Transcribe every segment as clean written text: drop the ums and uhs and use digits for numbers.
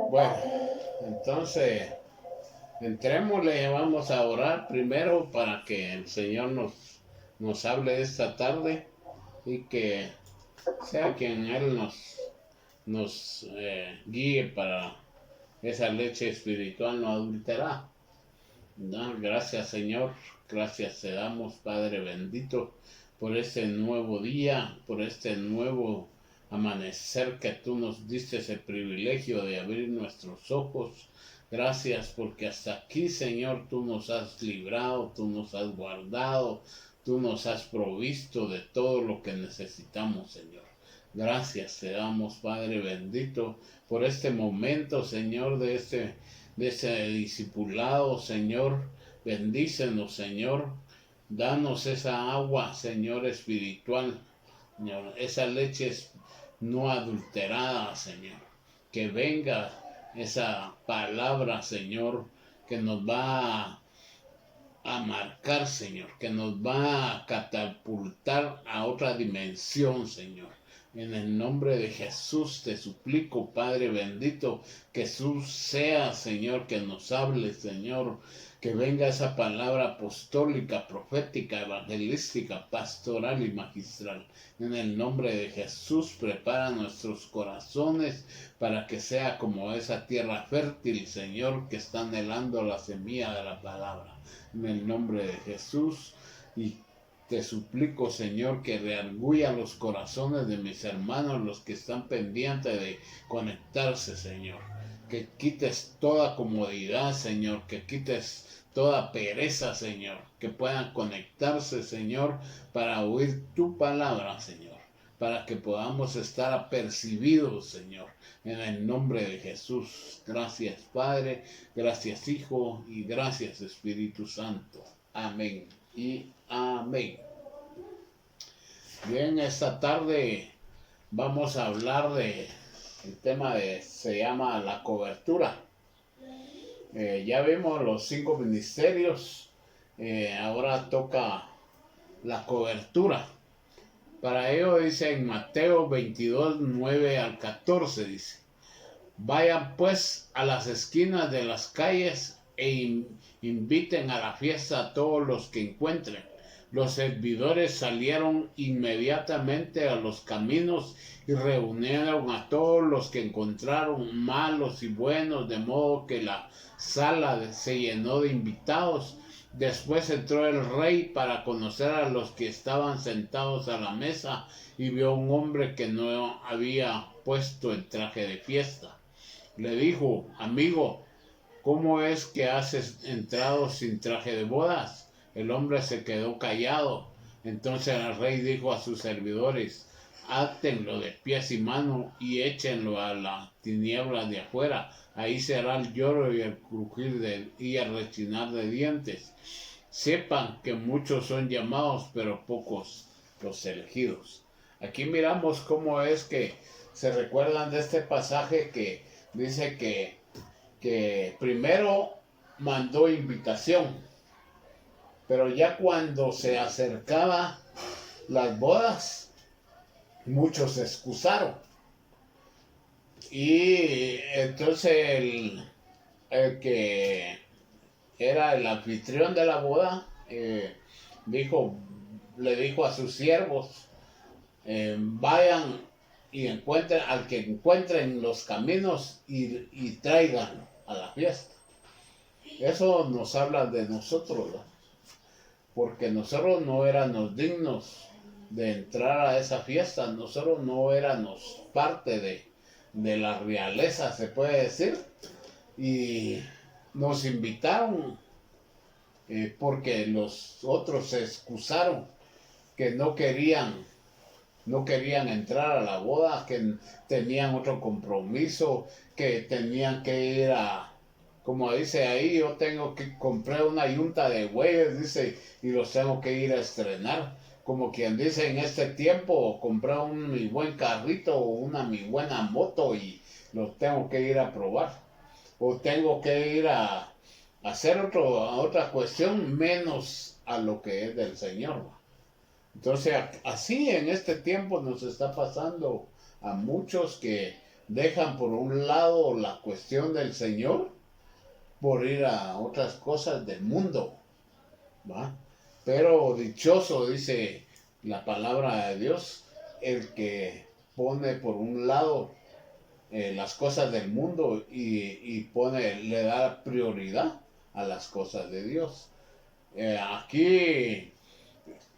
Bueno, entonces entrémosle, vamos a orar primero para que el Señor nos hable esta tarde y que sea quien Él nos guíe para esa leche espiritual no adulterada. ¿No? Gracias, Señor, gracias te damos, Padre bendito, por este nuevo día, por este nuevo amanecer que tú nos diste el privilegio de abrir nuestros ojos. Gracias porque hasta aquí, Señor, tú nos has librado, tú nos has guardado, tú nos has provisto de todo lo que necesitamos, Señor. Gracias te damos, Padre bendito, por este momento, Señor, de ese discipulado, Señor. Bendícenos, Señor. Danos esa agua, Señor, espiritual, Señor. Esa leche no adulterada, Señor. Que venga esa palabra, Señor, que nos va a marcar, Señor, que nos va a catapultar a otra dimensión, Señor. En el nombre de Jesús te suplico, Padre bendito, que tú seas, Señor, que nos hable, Señor, que venga esa palabra apostólica, profética, evangelística, pastoral y magistral. En el nombre de Jesús, prepara nuestros corazones para que sea como esa tierra fértil, Señor, que está anhelando la semilla de la palabra. En el nombre de Jesús, y te suplico, Señor, que reargulla los corazones de mis hermanos, los que están pendientes de conectarse, Señor. Que quites toda comodidad, Señor, que quites toda pereza, Señor, que puedan conectarse, Señor, para oír tu palabra, Señor, para que podamos estar apercibidos, Señor, en el nombre de Jesús. Gracias, Padre, gracias, Hijo, y gracias, Espíritu Santo. Amén y amén. Bien, esta tarde vamos a hablar de el tema se llama la cobertura. Ya vimos los 5 ministerios, ahora toca la cobertura. Para ello dice en Mateo 22, 9 al 14, dice: vayan pues a las esquinas de las calles e inviten a la fiesta a todos los que encuentren. Los servidores salieron inmediatamente a los caminos y reunieron a todos los que encontraron, malos y buenos, de modo que la sala se llenó de invitados. Después entró el rey para conocer a los que estaban sentados a la mesa y vio a un hombre que no había puesto el traje de fiesta. Le dijo: amigo, ¿cómo es que has entrado sin traje de bodas? El hombre se quedó callado. Entonces el rey dijo a sus servidores: átenlo de pies y manos y échenlo a la tiniebla de afuera. Ahí será el lloro y el crujir y el rechinar de dientes. Sepan que muchos son llamados, pero pocos los elegidos. Aquí miramos cómo es que se recuerdan de este pasaje que dice que primero mandó invitación, pero ya cuando se acercaba las bodas, muchos se excusaron. Y entonces el que era el anfitrión de la boda le dijo a sus siervos: vayan y encuentren al que encuentren los caminos y tráiganlo a la fiesta. Eso nos habla de nosotros, ¿no? Porque nosotros no éramos dignos de entrar a esa fiesta, nosotros no éramos parte de la realeza, se puede decir, y nos invitaron porque los otros se excusaron, que no querían entrar a la boda, que tenían otro compromiso, que tenían que ir como dice ahí, yo tengo que comprar una yunta de bueyes, dice, y los tengo que ir a estrenar. Como quien dice, en este tiempo, comprar mi buen carrito o mi buena moto y los tengo que ir a probar. O tengo que ir a hacer otra cuestión menos a lo que es del Señor. Entonces, así en este tiempo nos está pasando a muchos que dejan por un lado la cuestión del Señor por ir a otras cosas del mundo, ¿va? Pero dichoso, dice la palabra de Dios, el que pone por un lado las cosas del mundo y le da prioridad a las cosas de Dios. Aquí,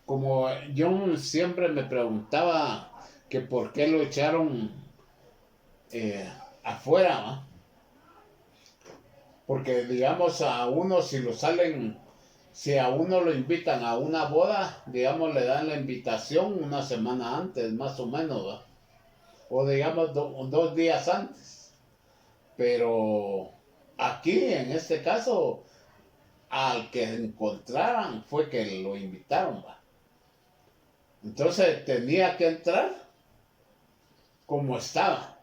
como yo siempre me preguntaba que por qué lo echaron eh, afuera, ¿va? Porque digamos a uno si a uno lo invitan a una boda, digamos le dan la invitación una semana antes, más o menos, ¿va? O digamos 2 días antes. Pero aquí, en este caso, al que encontraran fue que lo invitaron, ¿va? Entonces tenía que entrar como estaba.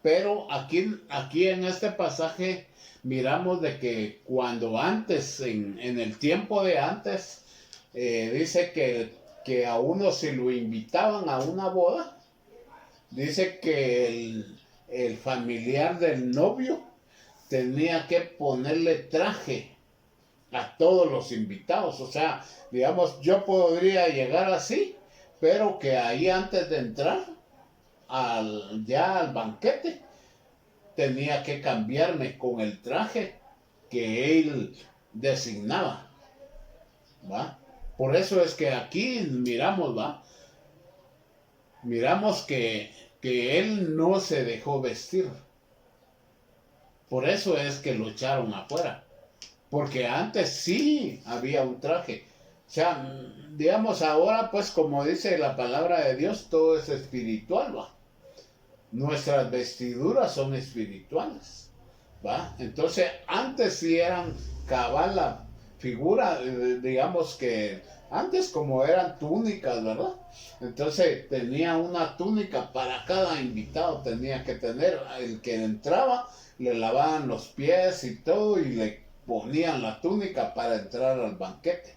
Pero aquí en este pasaje miramos de que cuando antes, en el tiempo de antes, dice que a uno si lo invitaban a una boda, dice que el familiar del novio tenía que ponerle traje a todos los invitados. O sea, digamos, yo podría llegar así, pero que ahí antes de entrar ya al banquete, tenía que cambiarme con el traje que él designaba, ¿va? Por eso es que aquí miramos, ¿va? Miramos que él no se dejó vestir. Por eso es que lo echaron afuera. Porque antes sí había un traje. O sea, digamos ahora, pues como dice la palabra de Dios, todo es espiritual, ¿va? Nuestras vestiduras son espirituales, ¿va? Entonces, antes sí eran cabal la figura, digamos que antes como eran túnicas, ¿verdad? Entonces tenía una túnica para cada invitado, tenía que tener, el que entraba, le lavaban los pies y todo y le ponían la túnica para entrar al banquete.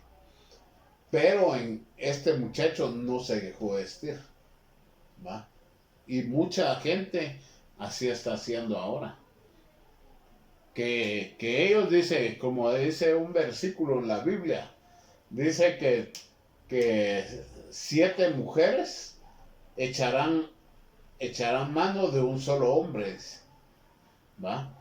Pero en este muchacho no se dejó vestir, ¿va? Y mucha gente así está haciendo ahora. Que ellos dice, como dice un versículo en la Biblia, dice que 7 mujeres echarán mano de un solo hombre, ¿va?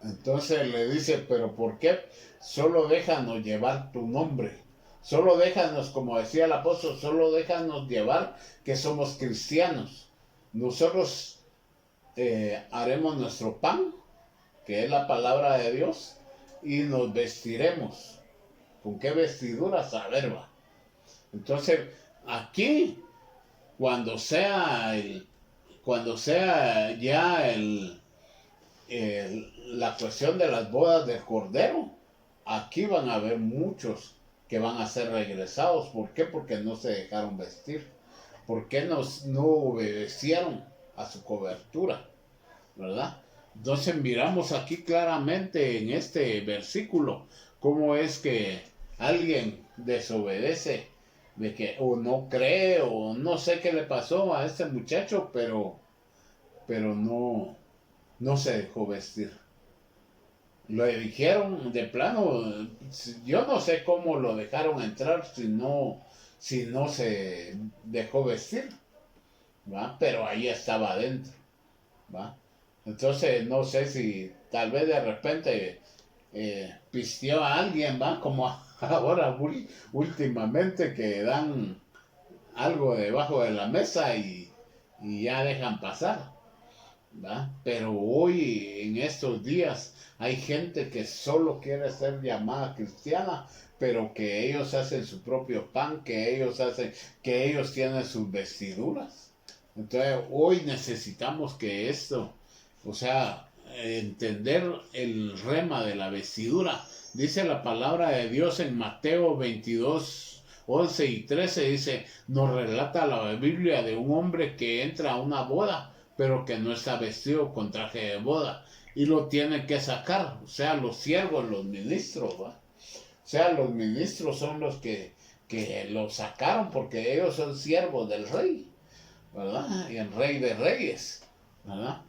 Entonces le dice, pero ¿por qué? Solo déjanos llevar tu nombre. Solo déjanos, como decía el apóstol, solo déjanos llevar que somos cristianos. Nosotros haremos nuestro pan, que es la palabra de Dios, y nos vestiremos. ¿Con qué vestiduras? A ver, va. Entonces, aquí, cuando sea ya la cuestión de las bodas del Cordero, aquí van a haber muchos que van a ser regresados. ¿Por qué? Porque no se dejaron vestir. ¿Por qué no obedecieron a su cobertura? ¿Verdad? Entonces miramos aquí claramente en este versículo cómo es que alguien desobedece, de que o no cree o no sé qué le pasó a este muchacho, pero no se dejó vestir. Lo dijeron de plano, yo no sé cómo lo dejaron entrar si no se dejó vestir, ¿va? Pero ahí estaba adentro, ¿va? Entonces no sé si tal vez de repente pisteó a alguien, ¿va? Como ahora últimamente que dan algo debajo de la mesa y ya dejan pasar, ¿va? Pero hoy, en estos días, hay gente que solo quiere ser llamada cristiana, pero que ellos hacen su propio pan, que ellos tienen sus vestiduras. Entonces, hoy necesitamos que esto, o sea, entender el rema de la vestidura. Dice la palabra de Dios en Mateo 22, 11 y 13, dice, nos relata la Biblia de un hombre que entra a una boda, pero que no está vestido con traje de boda, y lo tiene que sacar, o sea, los siervos, los ministros, ¿va? O sea, los ministros son los que que lo sacaron porque ellos son siervos del rey, ¿verdad? Y el rey de reyes, ¿verdad?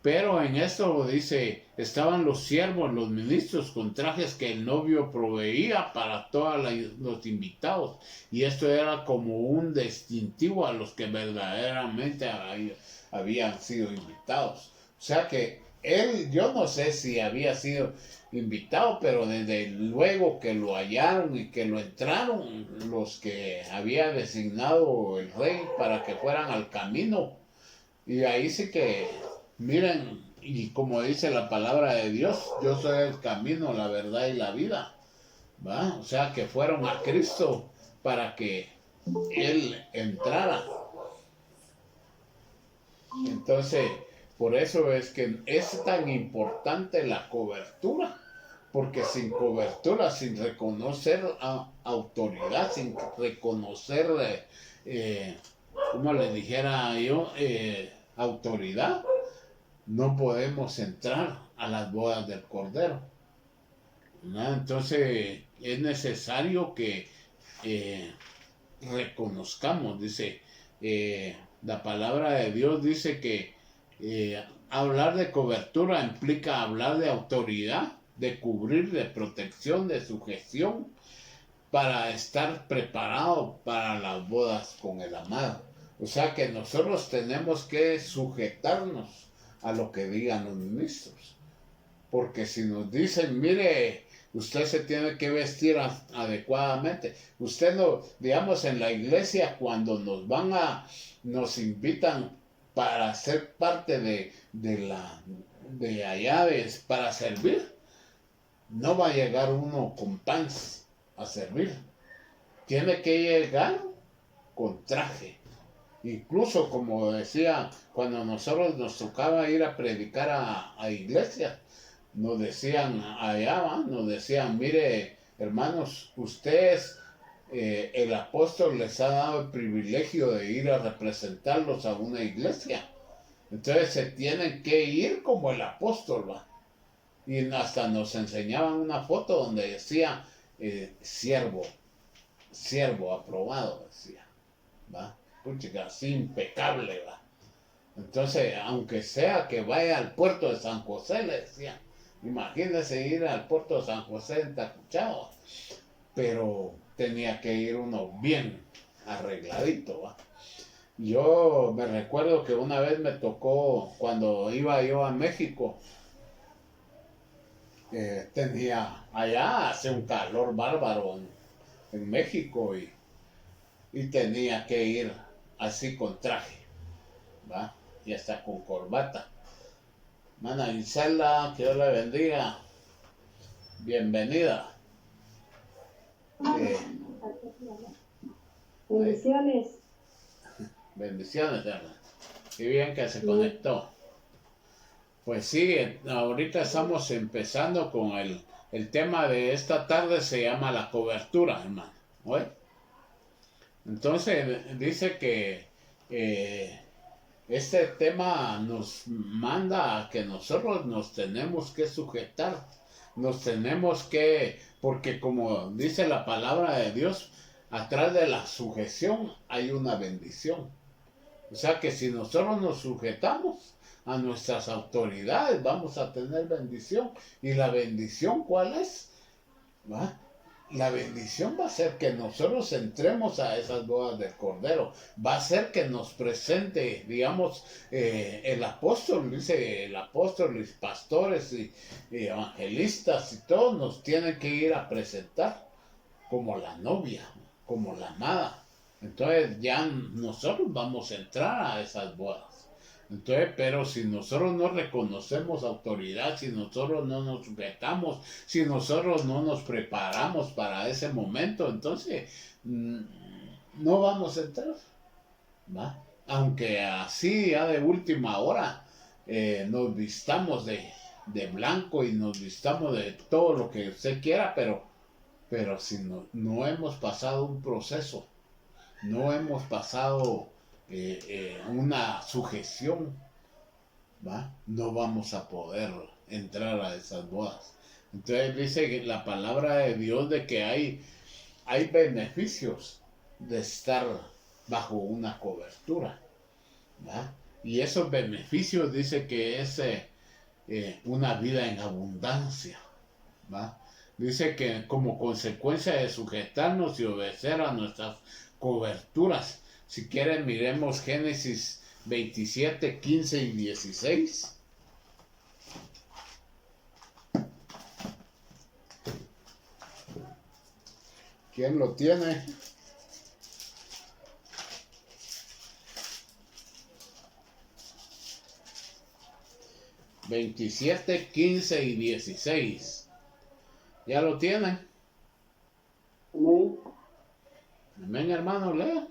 Pero en esto dice, estaban los siervos, los ministros con trajes que el novio proveía para todos los invitados. Y esto era como un distintivo a los que verdaderamente habían sido invitados. O sea que él, yo no sé si había sido invitado, pero desde luego que lo hallaron y que lo entraron los que había designado el rey para que fueran al camino. Y ahí sí que, miren, y como dice la palabra de Dios, yo soy el camino, la verdad y la vida, ¿va? O sea que fueron a Cristo para que Él entrara. Entonces, por eso es que es tan importante la cobertura, porque sin cobertura, sin reconocer autoridad, sin reconocer, como le dijera yo, autoridad, no podemos entrar a las bodas del Cordero, ¿no? Entonces es necesario que reconozcamos, dice, la palabra de Dios dice que hablar de cobertura implica hablar de autoridad, de cubrir, de protección, de sujeción, para estar preparado para las bodas con el amado. O sea que nosotros tenemos que sujetarnos a lo que digan los ministros. Porque si nos dicen, mire, usted se tiene que vestir adecuadamente. Usted no, digamos, en la iglesia cuando nos invitan para ser parte de allá, para servir, no va a llegar uno con pants a servir. Tiene que llegar con traje. Incluso, como decía, cuando nosotros nos tocaba ir a predicar a iglesias, nos decían allá, nos decían, mire, hermanos, ustedes, el apóstol les ha dado el privilegio de ir a representarlos a una iglesia. Entonces se tienen que ir como el apóstol, ¿va? Y hasta nos enseñaban una foto donde decía, siervo aprobado, decía, ¿va? Puchica, así impecable, ¿va? Entonces, aunque sea que vaya al puerto de San José, le decía, imagínese ir al puerto de San José en Tacuchao, pero tenía que ir uno bien arregladito, ¿va? Yo me recuerdo que una vez me tocó, cuando iba yo a México, tenía, allá hace un calor bárbaro en México y tenía que ir así con traje, ¿va? Y hasta con corbata. Mana Isela, que Dios la bendiga. Bienvenida. Bendiciones. Bendiciones, hermano. Qué bien que se conectó. Pues sí, ahorita estamos empezando con el tema de esta tarde, se llama la cobertura, hermano. ¿Oye? Entonces dice que este tema nos manda a que nosotros nos tenemos que sujetar, nos tenemos que, porque como dice la palabra de Dios, atrás de la sujeción hay una bendición. O sea que si nosotros nos sujetamos a nuestras autoridades, vamos a tener bendición. ¿Y la bendición cuál es? ¿Va? La bendición va a ser que nosotros entremos a esas bodas del Cordero. Va a ser que nos presente, digamos, el apóstol, dice el apóstol, los pastores y evangelistas y todos nos tienen que ir a presentar como la novia, como la amada. Entonces ya nosotros vamos a entrar a esas bodas. Entonces, pero si nosotros no reconocemos autoridad, si nosotros no nos sujetamos, si nosotros no nos preparamos para ese momento, entonces no vamos a entrar, ¿va? Aunque así ya de última hora nos vistamos de blanco y nos vistamos de todo lo que usted quiera, pero si no hemos pasado un proceso, no hemos pasado una sujeción, ¿va? No vamos a poder entrar a esas bodas. Entonces dice que la palabra de Dios de que hay hay beneficios de estar bajo una cobertura, ¿va? Y esos beneficios dice que es una vida en abundancia, ¿va? Dice que como consecuencia de sujetarnos y obedecer a nuestras coberturas. Si quieren, miremos Génesis 27, 15 y 16. ¿Quién lo tiene? Veintisiete, 15 y 16. ¿Ya lo tienen? Amén. Amén, hermano, lea.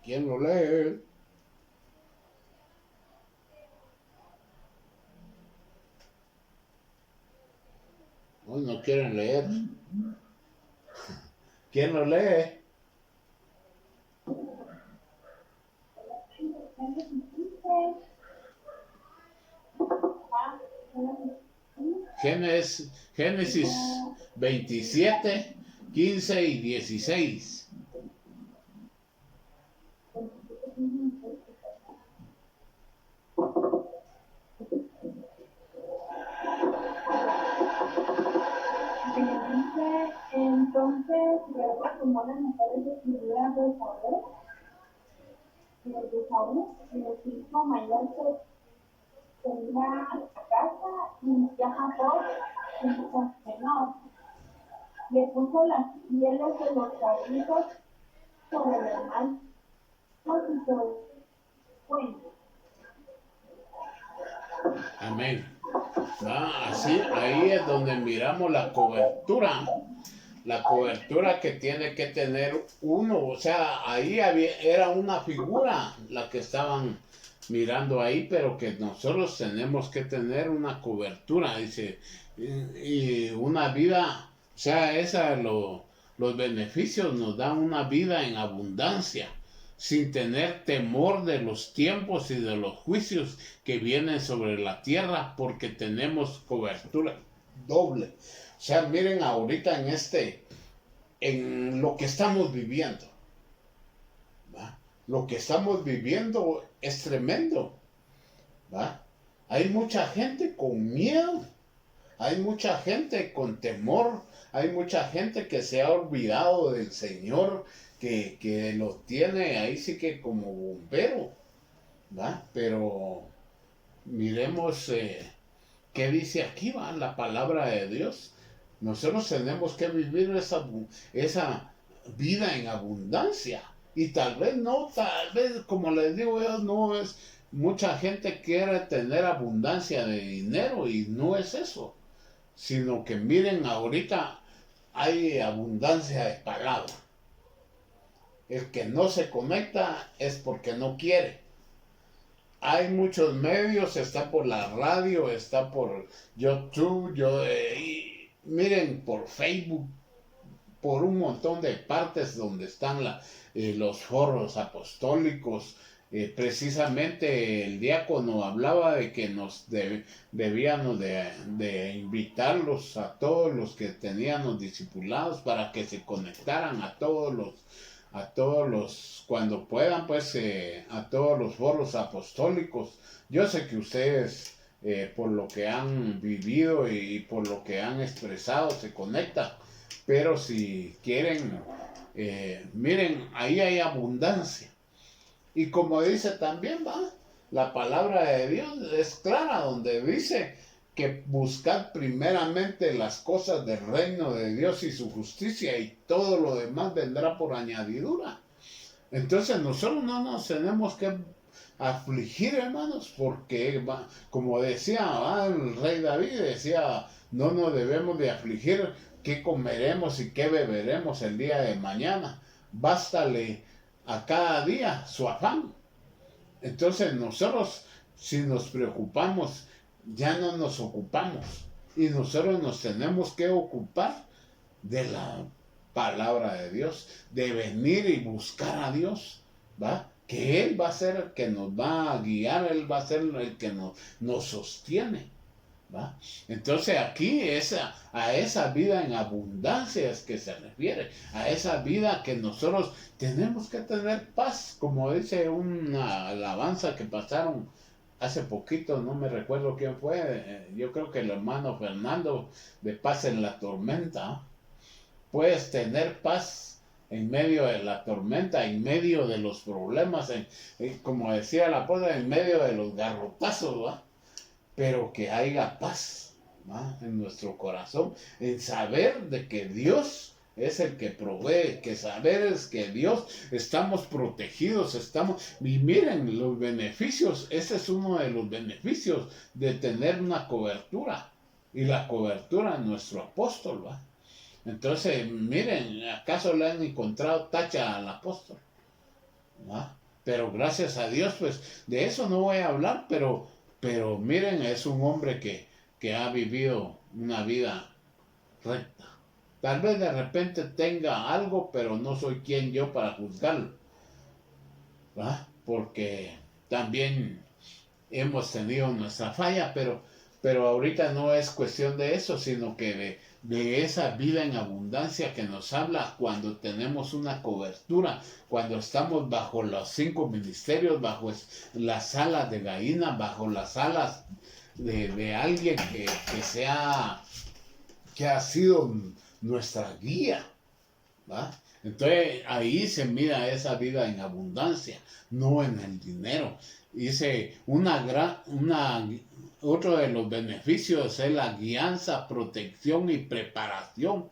¿Quién lo lee? Hoy no quieren leer. ¿Quién lo lee? Génesis 27, 15 y 16. Entonces, Rebeca tomó las mejores vestiduras de Saúl, su hijo mayor se iba a la casa y ya Jacob, su hijo menor, le puso las pieles de los cabritos sobre los manos y sobre el cuello. Amén. Así, ahí es donde miramos la cobertura que tiene que tener uno. O sea, ahí era una figura la que estaban mirando ahí, pero que nosotros tenemos que tener una cobertura, dice, y una vida, o sea, los beneficios nos dan una vida en abundancia, sin tener temor de los tiempos y de los juicios que vienen sobre la tierra, porque tenemos cobertura doble. O sea, miren ahorita en lo que estamos viviendo, ¿va? Lo que estamos viviendo es tremendo, ¿va? Hay mucha gente con miedo, hay mucha gente con temor, hay mucha gente que se ha olvidado del Señor, que lo tiene ahí sí que como bombero, ¿va? Pero miremos qué dice aquí, va, la palabra de Dios. Nosotros tenemos que vivir esa vida en abundancia. Y tal vez como les digo yo, no es, mucha gente quiere tener abundancia de dinero y no es eso. Sino que miren, ahorita hay abundancia de palabra. El que no se conecta es porque no quiere. Hay muchos medios, está por la radio, está por YouTube, miren, por Facebook, por un montón de partes donde están los foros apostólicos. Precisamente el diácono hablaba de que debíamos de invitarlos a todos los que teníamos discipulados para que se conectaran a todos los, cuando puedan, pues, a todos los foros apostólicos. Yo sé que ustedes, por lo que han vivido y por lo que han expresado, se conectan, pero si quieren, miren, ahí hay abundancia. Y como dice también, la palabra de Dios es clara, donde dice que buscad primeramente las cosas del reino de Dios y su justicia, y todo lo demás vendrá por añadidura. Entonces nosotros no nos tenemos que afligir, hermanos, porque como decía el rey David, decía, no nos debemos de afligir qué comeremos y qué beberemos el día de mañana. Bástale a cada día su afán. Entonces nosotros, si nos preocupamos, ya no nos ocupamos, y nosotros nos tenemos que ocupar de la palabra de Dios, de venir y buscar a Dios, ¿va? que Él va a ser el que nos va a guiar, Él va a ser el que nos sostiene. ¿Va? Entonces aquí a esa vida en abundancia es que se refiere, a esa vida que nosotros tenemos que tener paz, como dice una alabanza que pasaron hace poquito, no me recuerdo quién fue, yo creo que el hermano Fernando, de Paz en la Tormenta. Puedes tener paz en medio de la tormenta, en medio de los problemas, como decía la apóstol, en medio de los garrotazos, ¿va? Pero que haya paz, ¿va? En nuestro corazón, en saber de que Dios es el que provee, que saber es que Dios estamos protegidos, y miren los beneficios, ese es uno de los beneficios de tener una cobertura, y la cobertura es nuestro apóstol, ¿va? Entonces, miren, ¿acaso le han encontrado tacha al apóstol? ¿Va? Pero gracias a Dios, pues de eso no voy a hablar, pero miren, es un hombre que ha vivido una vida recta. Tal vez de repente tenga algo, pero no soy quien yo para juzgarlo, ¿va? Porque también hemos tenido nuestra falla, pero ahorita no es cuestión de eso, sino que de esa vida en abundancia que nos habla cuando tenemos una cobertura, cuando estamos bajo los 5 ministerios, bajo las alas de Gaína, bajo las alas de alguien que ha sido nuestra guía, ¿va? Entonces ahí se mira esa vida en abundancia, no en el dinero. Dice, otro de los beneficios es la guianza, protección y preparación.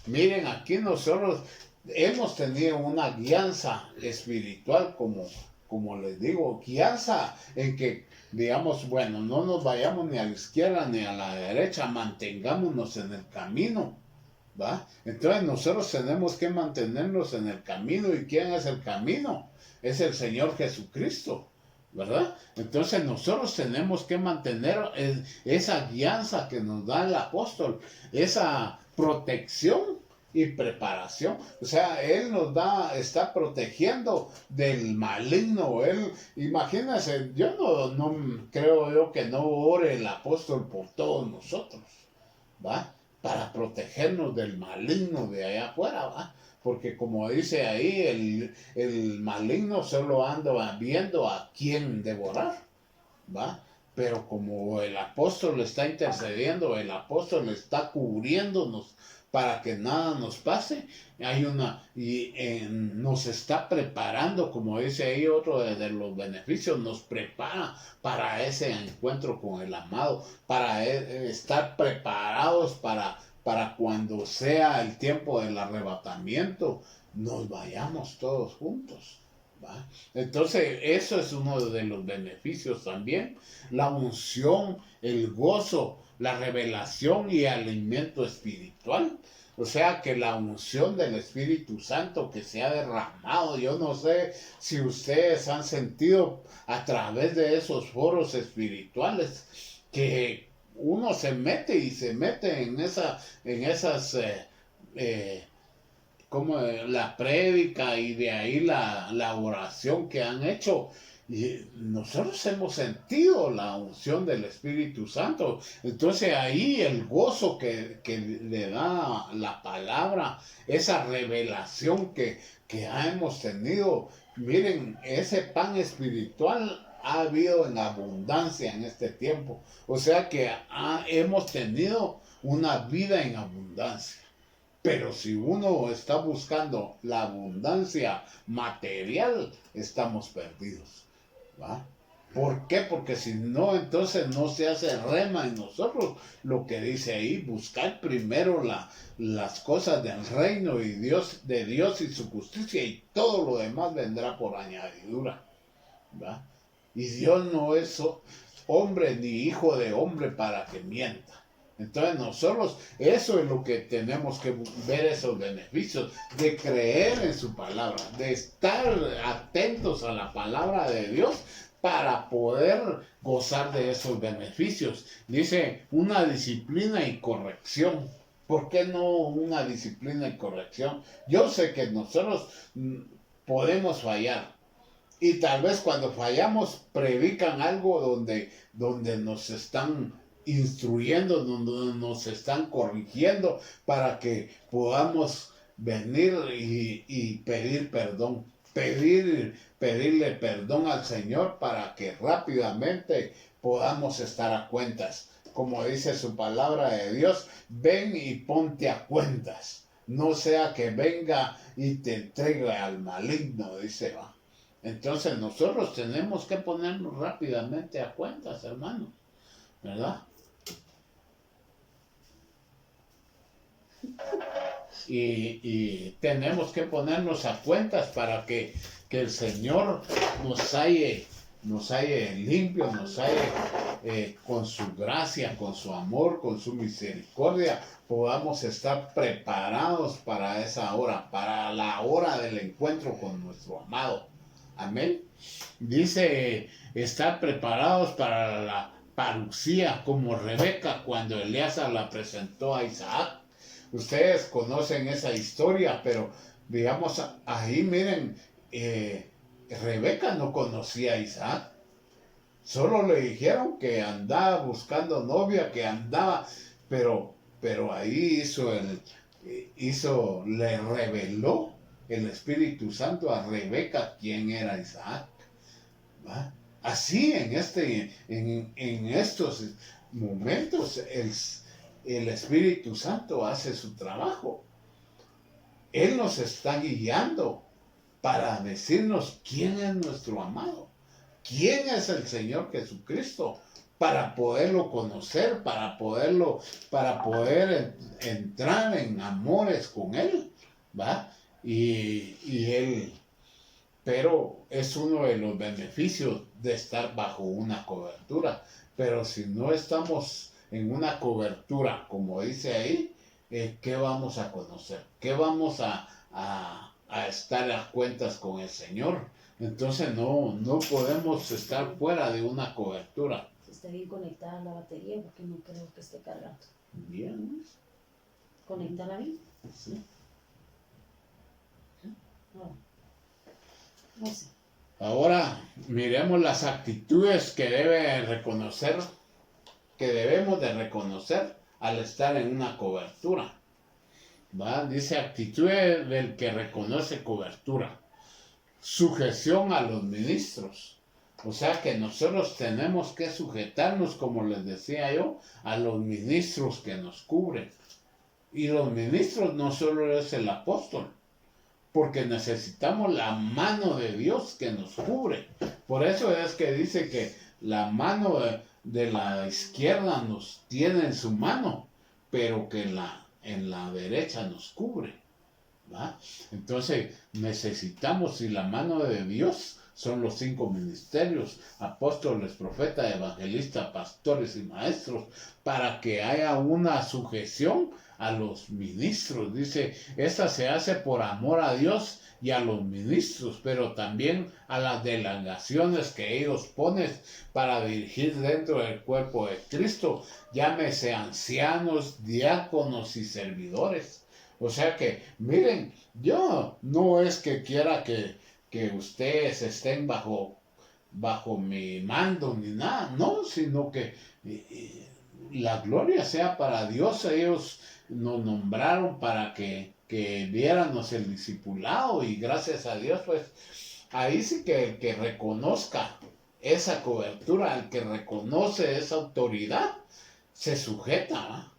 Miren, aquí nosotros hemos tenido una guianza espiritual, como les digo, guianza en que, digamos, bueno, no nos vayamos ni a la izquierda ni a la derecha, mantengámonos en el camino, ¿va? Entonces nosotros tenemos que mantenernos en el camino. ¿Y quién es el camino? Es el Señor Jesucristo, ¿verdad? Entonces nosotros tenemos que mantener esa guianza que nos da el apóstol, esa protección y preparación. O sea, Él está protegiendo del maligno. Imagínense, yo no creo yo que no ore el apóstol por todos nosotros, ¿va? Para protegernos del maligno de allá afuera, ¿va? Porque como dice ahí, el maligno solo anda viendo a quién devorar, ¿va? Pero como el apóstol está intercediendo, el apóstol está cubriéndonos para que nada nos pase, nos está preparando, como dice ahí otro de los beneficios, nos prepara para ese encuentro con el amado, para estar preparados para cuando sea el tiempo del arrebatamiento, nos vayamos todos juntos, ¿va? Entonces, eso es uno de los beneficios también, la unción, el gozo, la revelación y alimento espiritual. O sea que la unción del Espíritu Santo que se ha derramado, yo no sé si ustedes han sentido a través de esos foros espirituales que uno se mete en esas como la prédica y de ahí la oración que han hecho. Y nosotros hemos sentido la unción del Espíritu Santo. Entonces ahí el gozo que le da la palabra, esa revelación que hemos tenido. Miren, ese pan espiritual ha habido en abundancia en este tiempo. O sea que hemos tenido una vida en abundancia. Pero si uno está buscando la abundancia material, estamos perdidos, ¿va? ¿Por qué? Porque si no, entonces no se hace rema en nosotros lo que dice ahí, buscar primero las cosas del reino de Dios y su justicia, y todo lo demás vendrá por añadidura, ¿va? Y Dios no es hombre ni hijo de hombre para que mienta. Entonces nosotros, eso es lo que tenemos que ver, esos beneficios, de creer en su palabra, de estar atentos a la palabra de Dios para poder gozar de esos beneficios. Dice, una disciplina y corrección. ¿Por qué no una disciplina y corrección? Yo sé que nosotros podemos fallar, Y tal vez cuando fallamos predican algo donde nos están instruyendo, donde nos están corrigiendo para que podamos venir y pedir perdón. Pedirle perdón al Señor para que rápidamente podamos estar a cuentas. Como dice su palabra de Dios, ven y ponte a cuentas. No sea que venga y te entregue al maligno, dice va. Entonces nosotros tenemos que ponernos rápidamente a cuentas, hermanos, ¿verdad? Y tenemos que ponernos a cuentas para que el Señor nos halle limpio, nos halle con su gracia, con su amor, con su misericordia, podamos estar preparados para esa hora, para la hora del encuentro con nuestro amado. Amén. Dice, estar preparados para la parucía, como Rebeca cuando Eliezer la presentó a Isaac. Ustedes conocen esa historia, pero digamos, ahí miren, Rebeca no conocía a Isaac. Solo le dijeron que andaba buscando novia, que andaba, pero ahí le reveló el Espíritu Santo a Rebeca quién era Isaac. ¿Va? Así en estos momentos el Espíritu Santo hace su trabajo. Él nos está guiando para decirnos quién es nuestro amado, quién es el Señor Jesucristo, para poderlo conocer, para poder entrar en amores con Él, ¿va? Y Él, pero es uno de los beneficios de estar bajo una cobertura. Pero si no estamos en una cobertura, como dice ahí, ¿qué vamos a conocer? ¿Qué vamos a estar a cuentas con el Señor? Entonces no podemos estar fuera de una cobertura. Está bien conectada la batería porque no creo que esté cargando. Bien. ¿Conectarla bien? Sí. No sé. Ahora miremos las actitudes que debemos de reconocer al estar en una cobertura. ¿Va? Dice actitudes del que reconoce cobertura. Sujeción a los ministros. O sea que nosotros tenemos que sujetarnos, como les decía yo, a los ministros que nos cubren. Y los ministros no solo es el apóstol, porque necesitamos la mano de Dios que nos cubre. Por eso es que dice que la mano de la izquierda nos tiene en su mano, pero que en la derecha nos cubre. ¿Va? Entonces necesitamos, y la mano de Dios son los 5 ministerios, apóstoles, profetas, evangelistas, pastores y maestros, para que haya una sujeción a los ministros. Dice, esta se hace por amor a Dios y a los ministros, pero también a las delegaciones que ellos ponen para dirigir dentro del cuerpo de Cristo, llámese ancianos, diáconos y servidores. O sea que, miren, yo no es que quiera que ustedes estén bajo mi mando ni nada, no, sino que la gloria sea para Dios. Ellos nos nombraron para que viéramos el discipulado, y gracias a Dios, pues ahí sí que el que reconozca esa cobertura, el que reconoce esa autoridad, se sujeta, ¿va?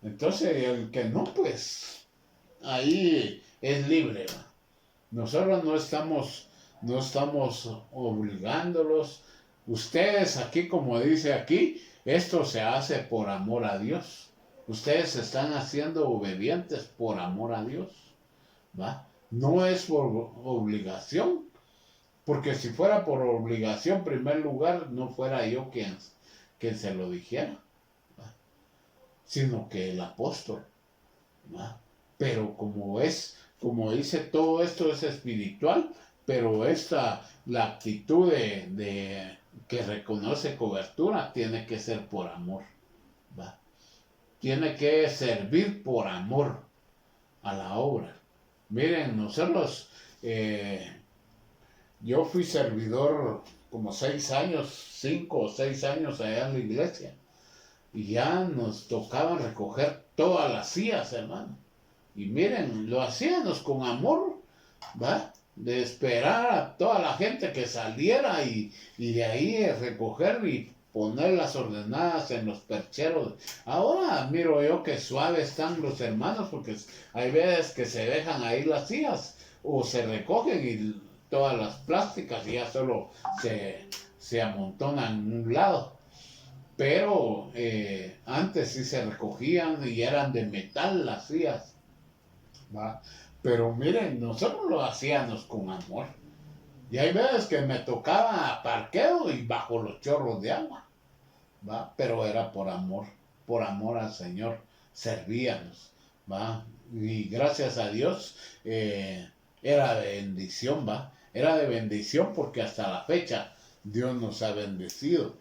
Entonces el que no, pues ahí es libre, ¿va? Nosotros no estamos obligándolos. Ustedes aquí, como dice aquí, esto se hace por amor a Dios. Ustedes están haciendo obedientes por amor a Dios, ¿va? No es por obligación, porque si fuera por obligación, en primer lugar, no fuera yo quien se lo dijera, ¿va? Sino que el apóstol, ¿va? Pero como dice, todo esto es espiritual, pero la actitud de que reconoce cobertura tiene que ser por amor, ¿va? Tiene que servir por amor a la obra. Miren, nosotros yo fui servidor como 6 años, 5 o 6 años allá en la iglesia. Y ya nos tocaba recoger todas las sillas, hermano. Y miren, lo hacíamos con amor, ¿va? De esperar a toda la gente que saliera y de ahí recoger y poner las ordenadas en los percheros. Ahora miro yo que suave están los hermanos porque hay veces que se dejan ahí las sillas o se recogen y todas las plásticas y ya solo se amontonan en un lado. Pero antes sí se recogían y eran de metal las sillas, ¿va? Pero miren, nosotros lo hacíamos con amor. Y hay veces que me tocaba parqueo y bajo los chorros de agua, ¿va? Pero era por amor al Señor, servíamos, ¿va? Y gracias a Dios era de bendición, ¿va? Era de bendición porque hasta la fecha Dios nos ha bendecido,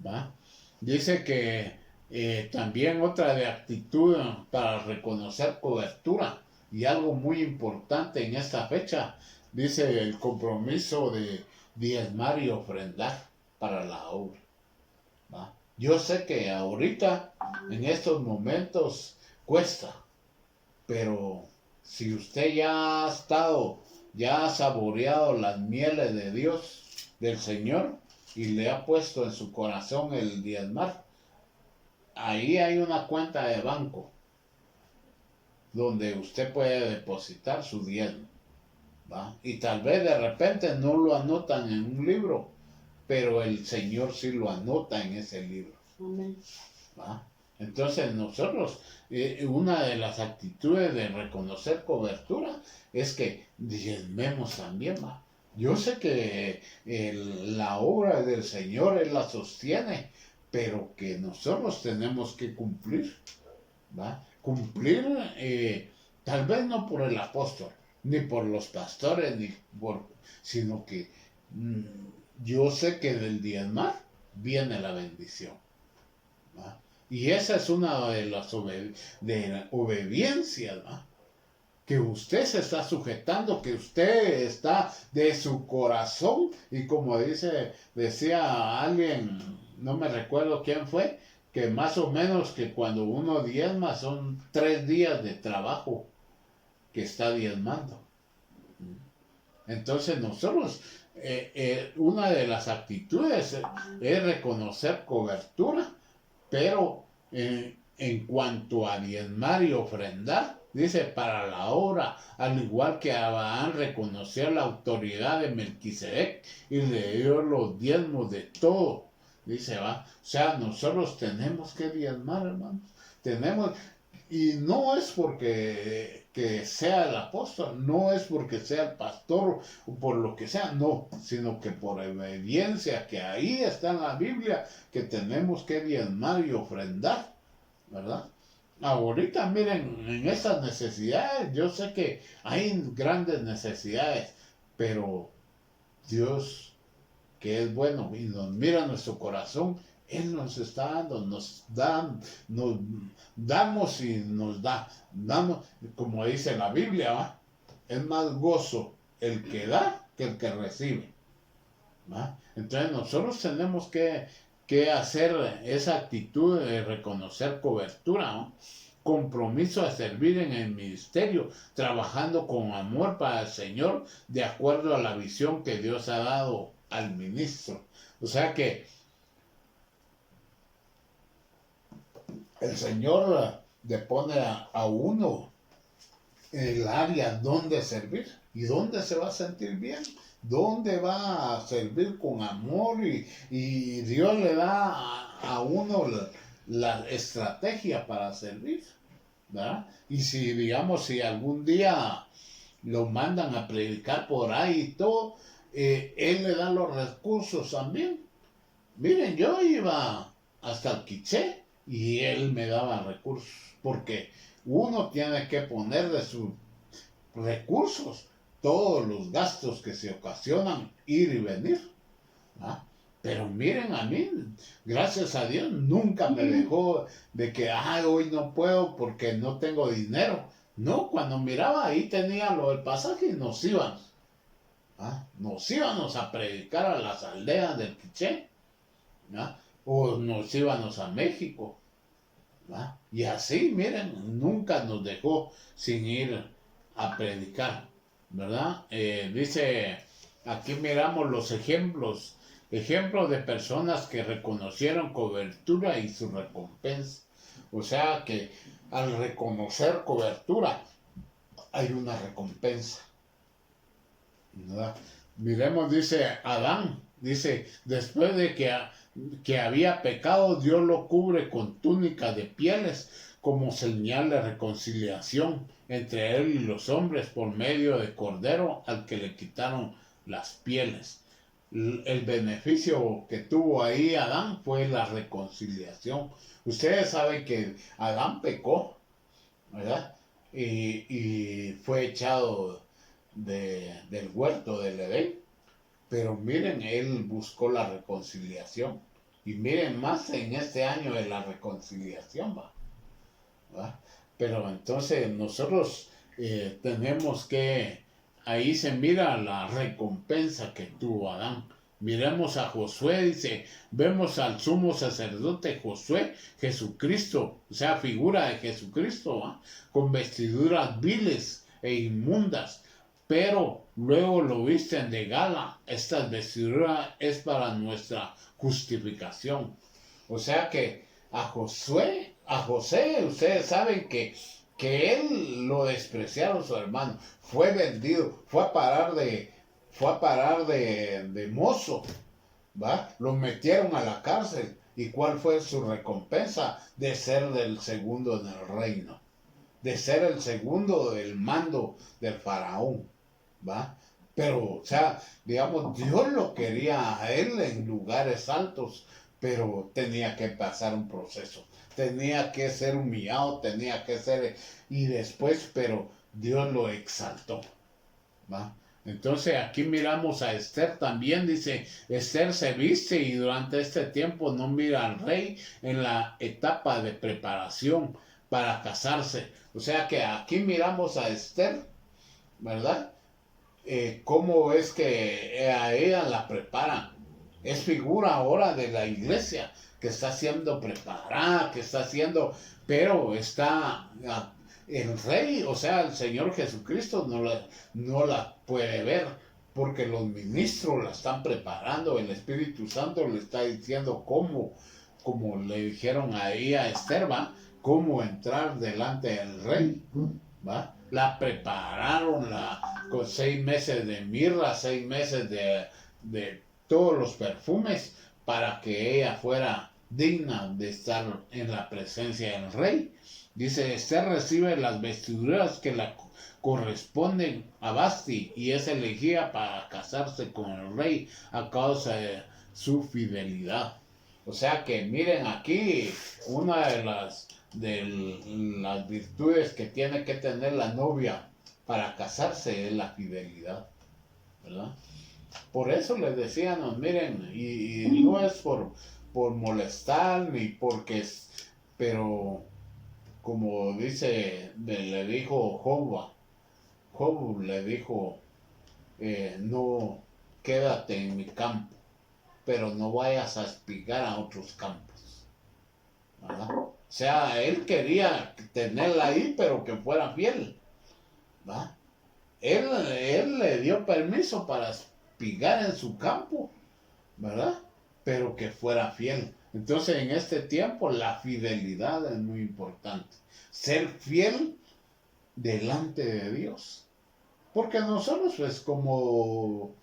¿va? Dice que también otra de actitud para reconocer cobertura y algo muy importante en esta fecha, dice el compromiso de diezmar y ofrendar para la obra, ¿va? Yo sé que ahorita, en estos momentos, cuesta, pero si usted ya ha estado, ya ha saboreado las mieles de Dios, del Señor, y le ha puesto en su corazón el diezmar, ahí hay una cuenta de banco donde usted puede depositar su diezmo, ¿va? Y tal vez de repente no lo anotan en un libro, pero el Señor sí lo anota en ese libro, ¿va? Entonces nosotros, una de las actitudes de reconocer cobertura es que diezmemos también, ¿va? Yo sé que la obra del Señor Él la sostiene, pero que nosotros tenemos que cumplir, ¿va? Cumplir, tal vez no por el apóstol, ni por los pastores, sino que yo sé que del diezmar viene la bendición, ¿va? Y esa es una de las obediencias, ¿va? Que usted se está sujetando, que usted está de su corazón, y como decía alguien, no me recuerdo quién fue, que más o menos que cuando uno diezma son 3 días de trabajo que está diezmando. Entonces nosotros, una de las actitudes es reconocer cobertura, pero en cuanto a diezmar y ofrendar, dice, para la obra, al igual que Abraham reconoció la autoridad de Melquisedec y le dio los diezmos de todo, dice, va, o sea, nosotros tenemos que diezmar, hermanos, tenemos, y no es porque que sea el apóstol, no es porque sea el pastor o por lo que sea, no, sino que por obediencia, que ahí está en la Biblia, que tenemos que diezmar y ofrendar, ¿verdad? Ahorita miren, en esas necesidades, yo sé que hay grandes necesidades, pero Dios, que es bueno y nos mira nuestro corazón, Él nos está dando, nos damos y nos damos, como dice la Biblia, ¿va? Es más gozo el que da que el que recibe, ¿va? Entonces nosotros tenemos que hacer esa actitud de reconocer cobertura, ¿no? Compromiso a servir en el ministerio, trabajando con amor para el Señor, de acuerdo a la visión que Dios ha dado al ministro. O sea que el Señor le pone a uno el área donde servir y dónde se va a sentir bien, dónde va a servir con amor y Dios le da a uno la estrategia para servir, ¿verdad? Y si, digamos, si algún día lo mandan a predicar por ahí y todo, Él le da los recursos también. Miren, yo iba hasta el Quiché y Él me daba recursos, porque uno tiene que poner de sus recursos todos los gastos que se ocasionan ir y venir, ¿ah? Pero miren, a mí, gracias a Dios, nunca me dejó de que, hoy no puedo porque no tengo dinero. No, cuando miraba ahí tenía lo del pasaje y nos íbamos. Nos íbamos a predicar a las aldeas del Quiché, ¿verdad? O nos íbamos a México, ¿verdad? Y así, miren, nunca nos dejó sin ir a predicar, ¿verdad? Dice, aquí miramos los ejemplos de personas que reconocieron cobertura y su recompensa. O sea que al reconocer cobertura hay una recompensa, ¿verdad? Miremos, dice Adán, dice, después de que había pecado, Dios lo cubre con túnica de pieles como señal de reconciliación entre él y los hombres por medio de Cordero al que le quitaron las pieles. El beneficio que tuvo ahí Adán fue la reconciliación. Ustedes saben que Adán pecó, ¿verdad? Y fue echado del huerto del Edén. Pero miren, él buscó la reconciliación. Y miren, más en este año de la reconciliación, ¿va? Pero entonces nosotros tenemos que, ahí se mira la recompensa que tuvo Adán. Miremos a Josué, dice, vemos al sumo sacerdote Josué, Jesucristo, o sea, figura de Jesucristo, ¿va? Con vestiduras viles e inmundas, pero luego lo visten de gala. Esta vestidura es para nuestra justificación. O sea que a José, ustedes saben que él lo despreciaron su hermano, fue vendido, fue a parar de mozo, ¿va? Lo metieron a la cárcel. ¿Y cuál fue su recompensa? De ser del segundo en el reino, de ser el segundo del mando del faraón, ¿va? Pero, o sea, digamos, Dios lo quería a él en lugares altos, pero tenía que pasar un proceso, tenía que ser humillado, tenía que ser, y después, pero Dios lo exaltó, ¿va? Entonces aquí miramos a Esther también, dice, Esther se viste y durante este tiempo no mira al rey en la etapa de preparación para casarse. O sea que aquí miramos a Esther, ¿verdad? Cómo es que a ella la preparan. Es figura ahora de la iglesia que está siendo preparada, que está siendo, pero está el rey, o sea, el Señor Jesucristo no la puede ver porque los ministros la están preparando, el Espíritu Santo le está diciendo como le dijeron ahí a Esther, ¿va? Cómo entrar delante del rey, ¿va? La prepararon con 6 meses de mirra, 6 meses de todos los perfumes para que ella fuera digna de estar en la presencia del rey. Dice, Esther recibe las vestiduras que la corresponden a Basti y es elegida para casarse con el rey a causa de su fidelidad. O sea que miren aquí una de las virtudes que tiene que tener la novia para casarse es la fidelidad, ¿verdad? Por eso les decíamos, miren, y no es por molestar ni porque pero como dice, le dijo Job le dijo, no, quédate en mi campo, pero no vayas a espigar a otros campos, ¿verdad? O sea, él quería tenerla ahí, pero que fuera fiel, ¿va? Él le dio permiso para espigar en su campo, ¿verdad? Pero que fuera fiel. Entonces, en este tiempo, la fidelidad es muy importante. Ser fiel delante de Dios. Porque nosotros, pues, como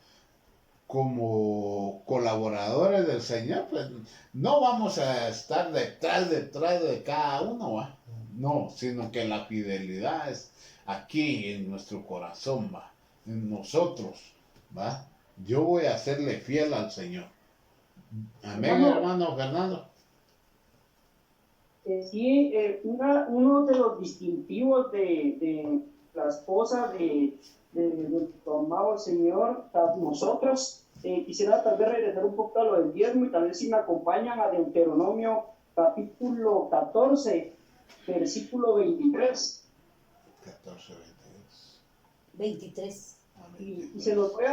colaboradores del Señor, pues no vamos a estar detrás de cada uno, ¿va? No, sino que la fidelidad es aquí en nuestro corazón, ¿va? En nosotros, ¿va? Yo voy a serle fiel al Señor. Amén, hermano Fernando. Sí, uno de los distintivos de la esposa de nuestro amado Señor, nosotros, quisiera tal vez regresar un poco a lo del diezmo y tal vez si me acompañan a Deuteronomio capítulo 14, versículo 23. 14, 22. 23. Y se los voy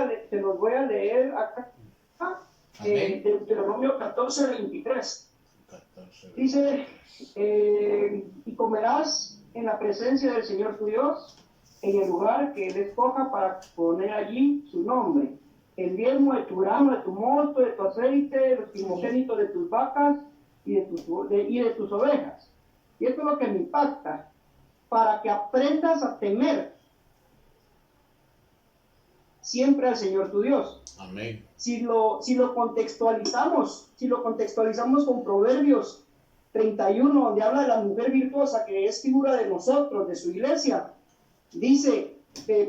a leer acá, Deuteronomio 14:23. Dice, y comerás en la presencia del Señor tu Dios, en el lugar que Él escoja para poner allí su nombre. El diezmo de tu grano, de tu mosto, de tu aceite, de los primogénitos de tus vacas y de tus ovejas. Y esto es lo que me impacta, para que aprendas a temer siempre al Señor tu Dios. Amén. Si lo contextualizamos con Proverbios 31, donde habla de la mujer virtuosa, que es figura de nosotros, de su iglesia, dice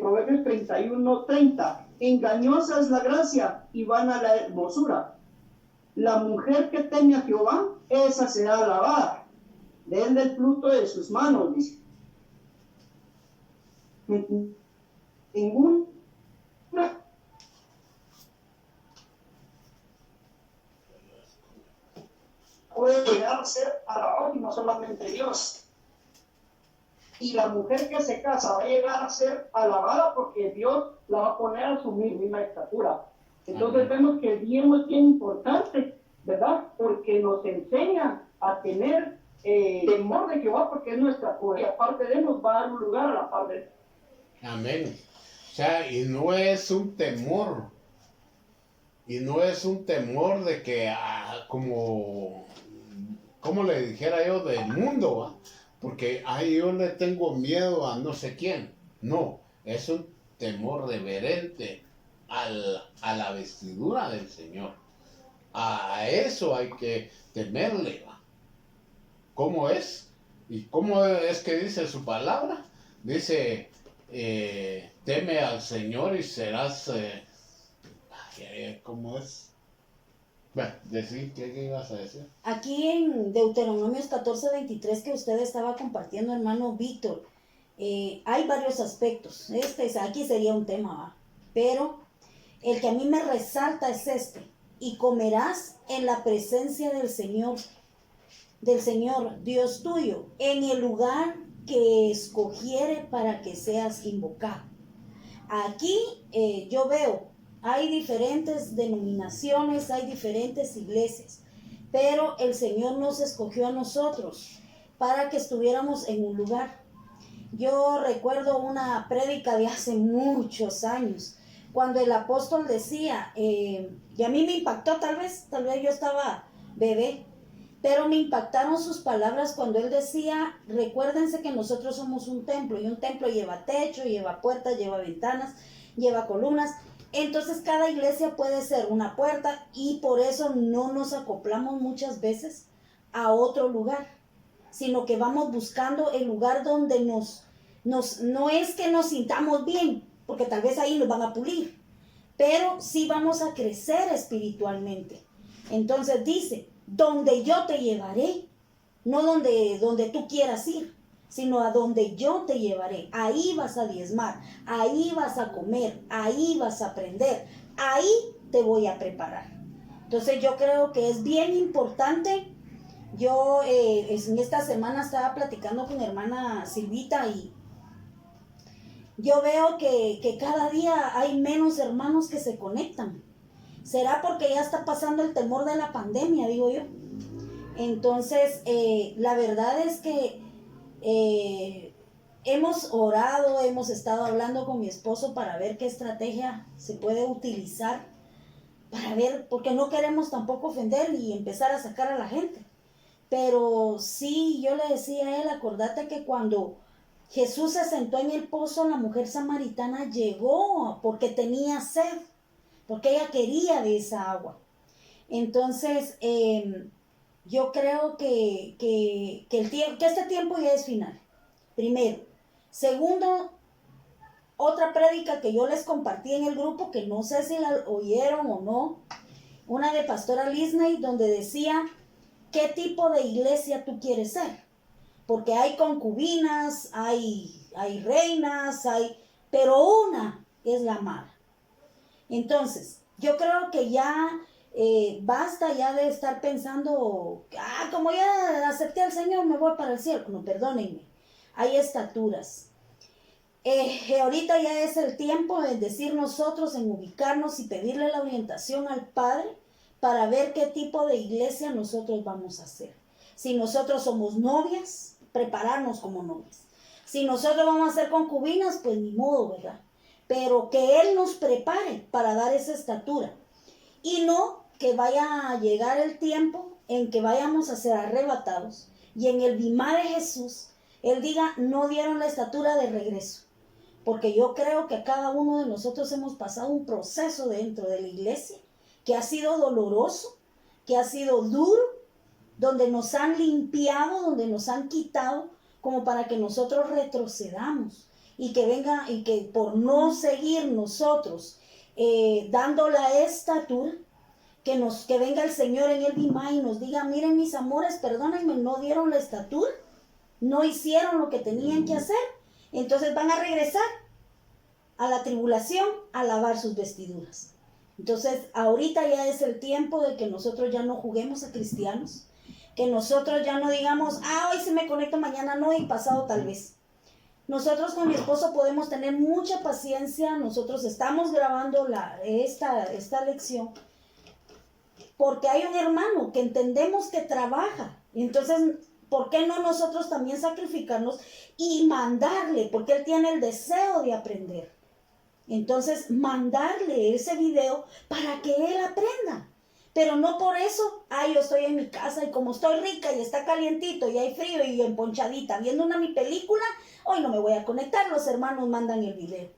Proverbios 31:30, engañosa es la gracia y vana la hermosura. La mujer que teme a Jehová, esa será alabada. De él del fruto de sus manos, dice. Ninguna puede llegar a ser alabado y no solamente Dios. Y la mujer que se casa va a llegar a ser alabada porque Dios la va a poner a su misma estatura. Entonces vemos que el diezmo es bien importante, ¿verdad? Porque nos enseña a tener temor de Jehová, porque es nuestra poder. Y aparte de él nos va a dar un lugar a la par de él. Amén. O sea, y no es un temor. Y no es un temor de que, como le dijera yo, del mundo, ¿va? Porque yo le tengo miedo a no sé quién. No, es un temor reverente a la vestidura del Señor. A eso hay que temerle, ¿va? ¿Cómo es? ¿Y cómo es que dice su palabra? Dice, teme al Señor y serás... ¿cómo es? Bueno, decir, ¿qué ibas a decir? Aquí en Deuteronomios 14:23 que usted estaba compartiendo, hermano Víctor, hay varios aspectos. Aquí sería un tema, ¿va? Pero el que a mí me resalta es este. Y comerás en la presencia del Señor Dios tuyo, en el lugar que escogiere para que seas invocado. Aquí yo veo, hay diferentes denominaciones, hay diferentes iglesias, pero el Señor nos escogió a nosotros para que estuviéramos en un lugar. Yo recuerdo una prédica de hace muchos años, cuando el apóstol decía, y a mí me impactó, tal vez yo estaba bebé, pero me impactaron sus palabras cuando él decía, recuérdense que nosotros somos un templo, y un templo lleva techo, lleva puertas, lleva ventanas, lleva columnas. Entonces cada iglesia puede ser una puerta, y por eso no nos acoplamos muchas veces a otro lugar, sino que vamos buscando el lugar donde no es que nos sintamos bien, porque tal vez ahí nos van a pulir, pero sí vamos a crecer espiritualmente. Entonces dice, donde yo te llevaré, no donde tú quieras ir, sino a donde yo te llevaré. Ahí vas a diezmar, ahí vas a comer, ahí vas a aprender, ahí te voy a preparar. Entonces yo creo que es bien importante. Yo en esta semana estaba platicando con mi hermana Silvita y yo veo que cada día hay menos hermanos que se conectan. ¿Será porque ya está pasando el temor de la pandemia, digo yo? Entonces, la verdad es que hemos orado, hemos estado hablando con mi esposo para ver qué estrategia se puede utilizar, para ver, porque no queremos tampoco ofender y empezar a sacar a la gente. Pero sí, yo le decía a él, acordate que cuando Jesús se sentó en el pozo, la mujer samaritana llegó porque tenía sed, porque ella quería de esa agua. Entonces, yo creo que este tiempo ya es final, primero. Segundo, otra prédica que yo les compartí en el grupo, que no sé si la oyeron o no, una de Pastora Lisney, donde decía, ¿qué tipo de iglesia tú quieres ser? Porque hay concubinas, hay reinas, pero una es la amada. Entonces, yo creo que ya basta ya de estar pensando, como ya acepté al Señor, me voy para el cielo. No, perdónenme, hay estaturas. Ahorita ya es el tiempo de decir nosotros, en ubicarnos y pedirle la orientación al Padre para ver qué tipo de iglesia nosotros vamos a hacer. Si nosotros somos novias, prepararnos como novias. Si nosotros vamos a ser concubinas, pues ni modo, ¿verdad? Pero que Él nos prepare para dar esa estatura. Y no que vaya a llegar el tiempo en que vayamos a ser arrebatados y en el bimá de Jesús, Él diga, no dieron la estatura de regreso. Porque yo creo que cada uno de nosotros hemos pasado un proceso dentro de la iglesia que ha sido doloroso, que ha sido duro, donde nos han limpiado, donde nos han quitado, como para que nosotros retrocedamos y que venga, y que por no seguir nosotros dando la estatura, que venga el Señor en el bimá y nos diga, miren mis amores, perdónenme, no dieron la estatura, no hicieron lo que tenían que hacer. Entonces van a regresar a la tribulación a lavar sus vestiduras. Entonces ahorita ya es el tiempo de que nosotros ya no juguemos a cristianos, que nosotros ya no digamos, hoy se me conecta, mañana no, y pasado tal vez. Nosotros con mi esposo podemos tener mucha paciencia. Nosotros estamos grabando esta lección porque hay un hermano que entendemos que trabaja. Entonces, ¿por qué no nosotros también sacrificarnos y mandarle? Porque él tiene el deseo de aprender. Entonces, mandarle ese video para que él aprenda. Pero no por eso, yo estoy en mi casa y como estoy rica y está calientito y hay frío y emponchadita viendo mi película, hoy no me voy a conectar, los hermanos mandan el video.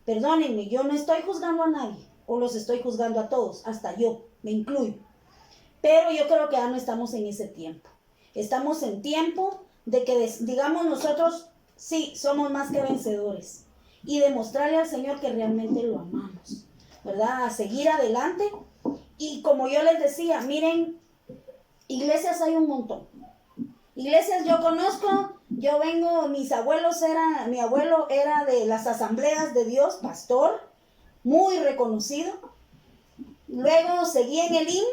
Perdónenme, yo no estoy juzgando a nadie, o los estoy juzgando a todos, hasta yo, me incluyo. Pero yo creo que ya no estamos en ese tiempo. Estamos en tiempo de que digamos nosotros, sí, somos más que vencedores. Y demostrarle al Señor que realmente lo amamos, ¿verdad? A seguir adelante. Y como yo les decía, miren, iglesias hay un montón. Iglesias yo conozco, yo vengo, mi abuelo era de las asambleas de Dios, pastor, muy reconocido. Luego seguí en el IN,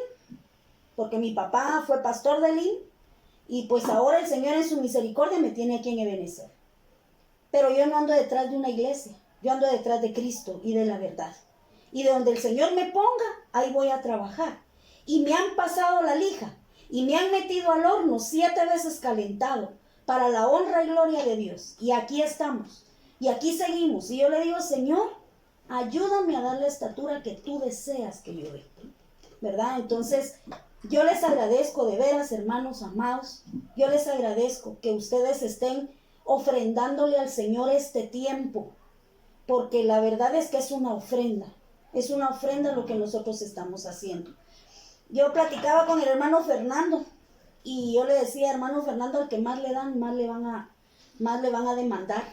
porque mi papá fue pastor del IN, y pues ahora el Señor en su misericordia me tiene aquí en Ebenezer. Pero yo no ando detrás de una iglesia, yo ando detrás de Cristo y de la verdad. Y de donde el Señor me ponga, ahí voy a trabajar. Y me han pasado la lija, y me han metido al horno 7 veces calentado, para la honra y gloria de Dios. Y aquí estamos, y aquí seguimos. Y yo le digo, Señor, ayúdame a dar la estatura que tú deseas que yo dé, ¿verdad? Entonces, yo les agradezco de veras, hermanos amados, yo les agradezco que ustedes estén ofrendándole al Señor este tiempo, porque la verdad es que es una ofrenda lo que nosotros estamos haciendo. Yo platicaba con el hermano Fernando, y yo le decía, hermano Fernando, al que más le dan, más le van a demandar.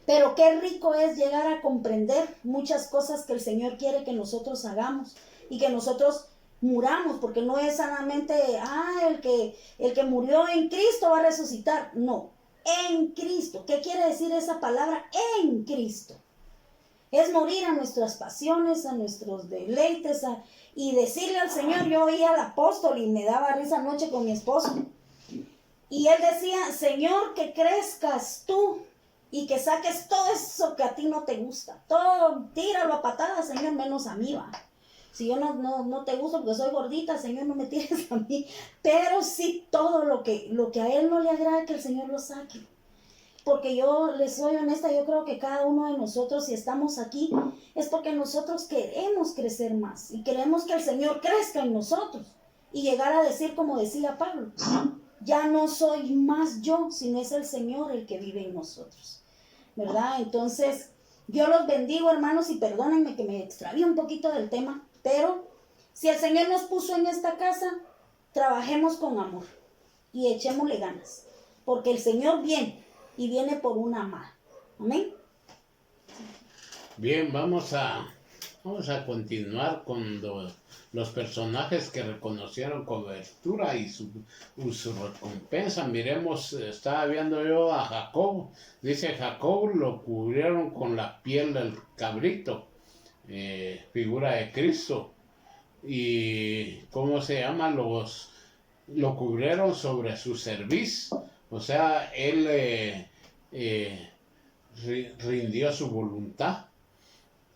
Pero qué rico es llegar a comprender muchas cosas que el Señor quiere que nosotros hagamos y que nosotros muramos, porque no es solamente, el que murió en Cristo va a resucitar. No, en Cristo. ¿Qué quiere decir esa palabra? En Cristo. Es morir a nuestras pasiones, a nuestros deleites, y decirle al Señor. Yo oía al apóstol y me daba risa anoche con mi esposo. Y él decía, Señor, que crezcas tú y que saques todo eso que a ti no te gusta. Todo, tíralo a patadas, Señor, menos a mí, va. Si yo no te gusto porque soy gordita, Señor, no me tires a mí. Pero sí todo lo que a Él no le agrada, que el Señor lo saque. Porque yo les soy honesta, yo creo que cada uno de nosotros, si estamos aquí, es porque nosotros queremos crecer más y queremos que el Señor crezca en nosotros y llegar a decir, como decía Pablo, ya no soy más yo, sino es el Señor el que vive en nosotros, ¿verdad? Entonces, yo los bendigo, hermanos, y perdónenme que me extravíe un poquito del tema, pero si el Señor nos puso en esta casa, trabajemos con amor y echémosle ganas, porque el Señor viene. Y viene por una mano. Amén. Bien, vamos a continuar con los personajes que reconocieron cobertura y su recompensa. Miremos, estaba viendo yo a Jacob. Dice, Jacob lo cubrieron con la piel del cabrito, figura de Cristo. Y, ¿cómo se llama? Lo cubrieron sobre su cerviz. O sea, él rindió su voluntad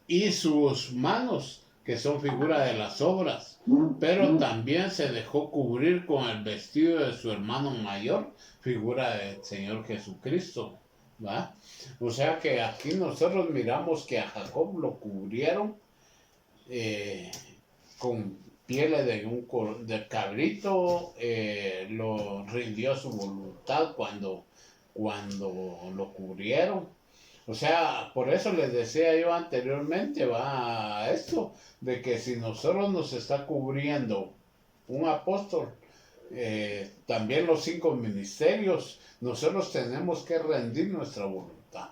y sus manos, que son figura de las obras, pero también se dejó cubrir con el vestido de su hermano mayor, figura del Señor Jesucristo, ¿va? O sea que aquí nosotros miramos que a Jacob lo cubrieron con pieles de cabrito, lo rindió su voluntad cuando lo cubrieron. O sea, por eso les decía yo anteriormente, va esto, de que si nosotros nos está cubriendo un apóstol, también los 5 ministerios, nosotros tenemos que rendir nuestra voluntad.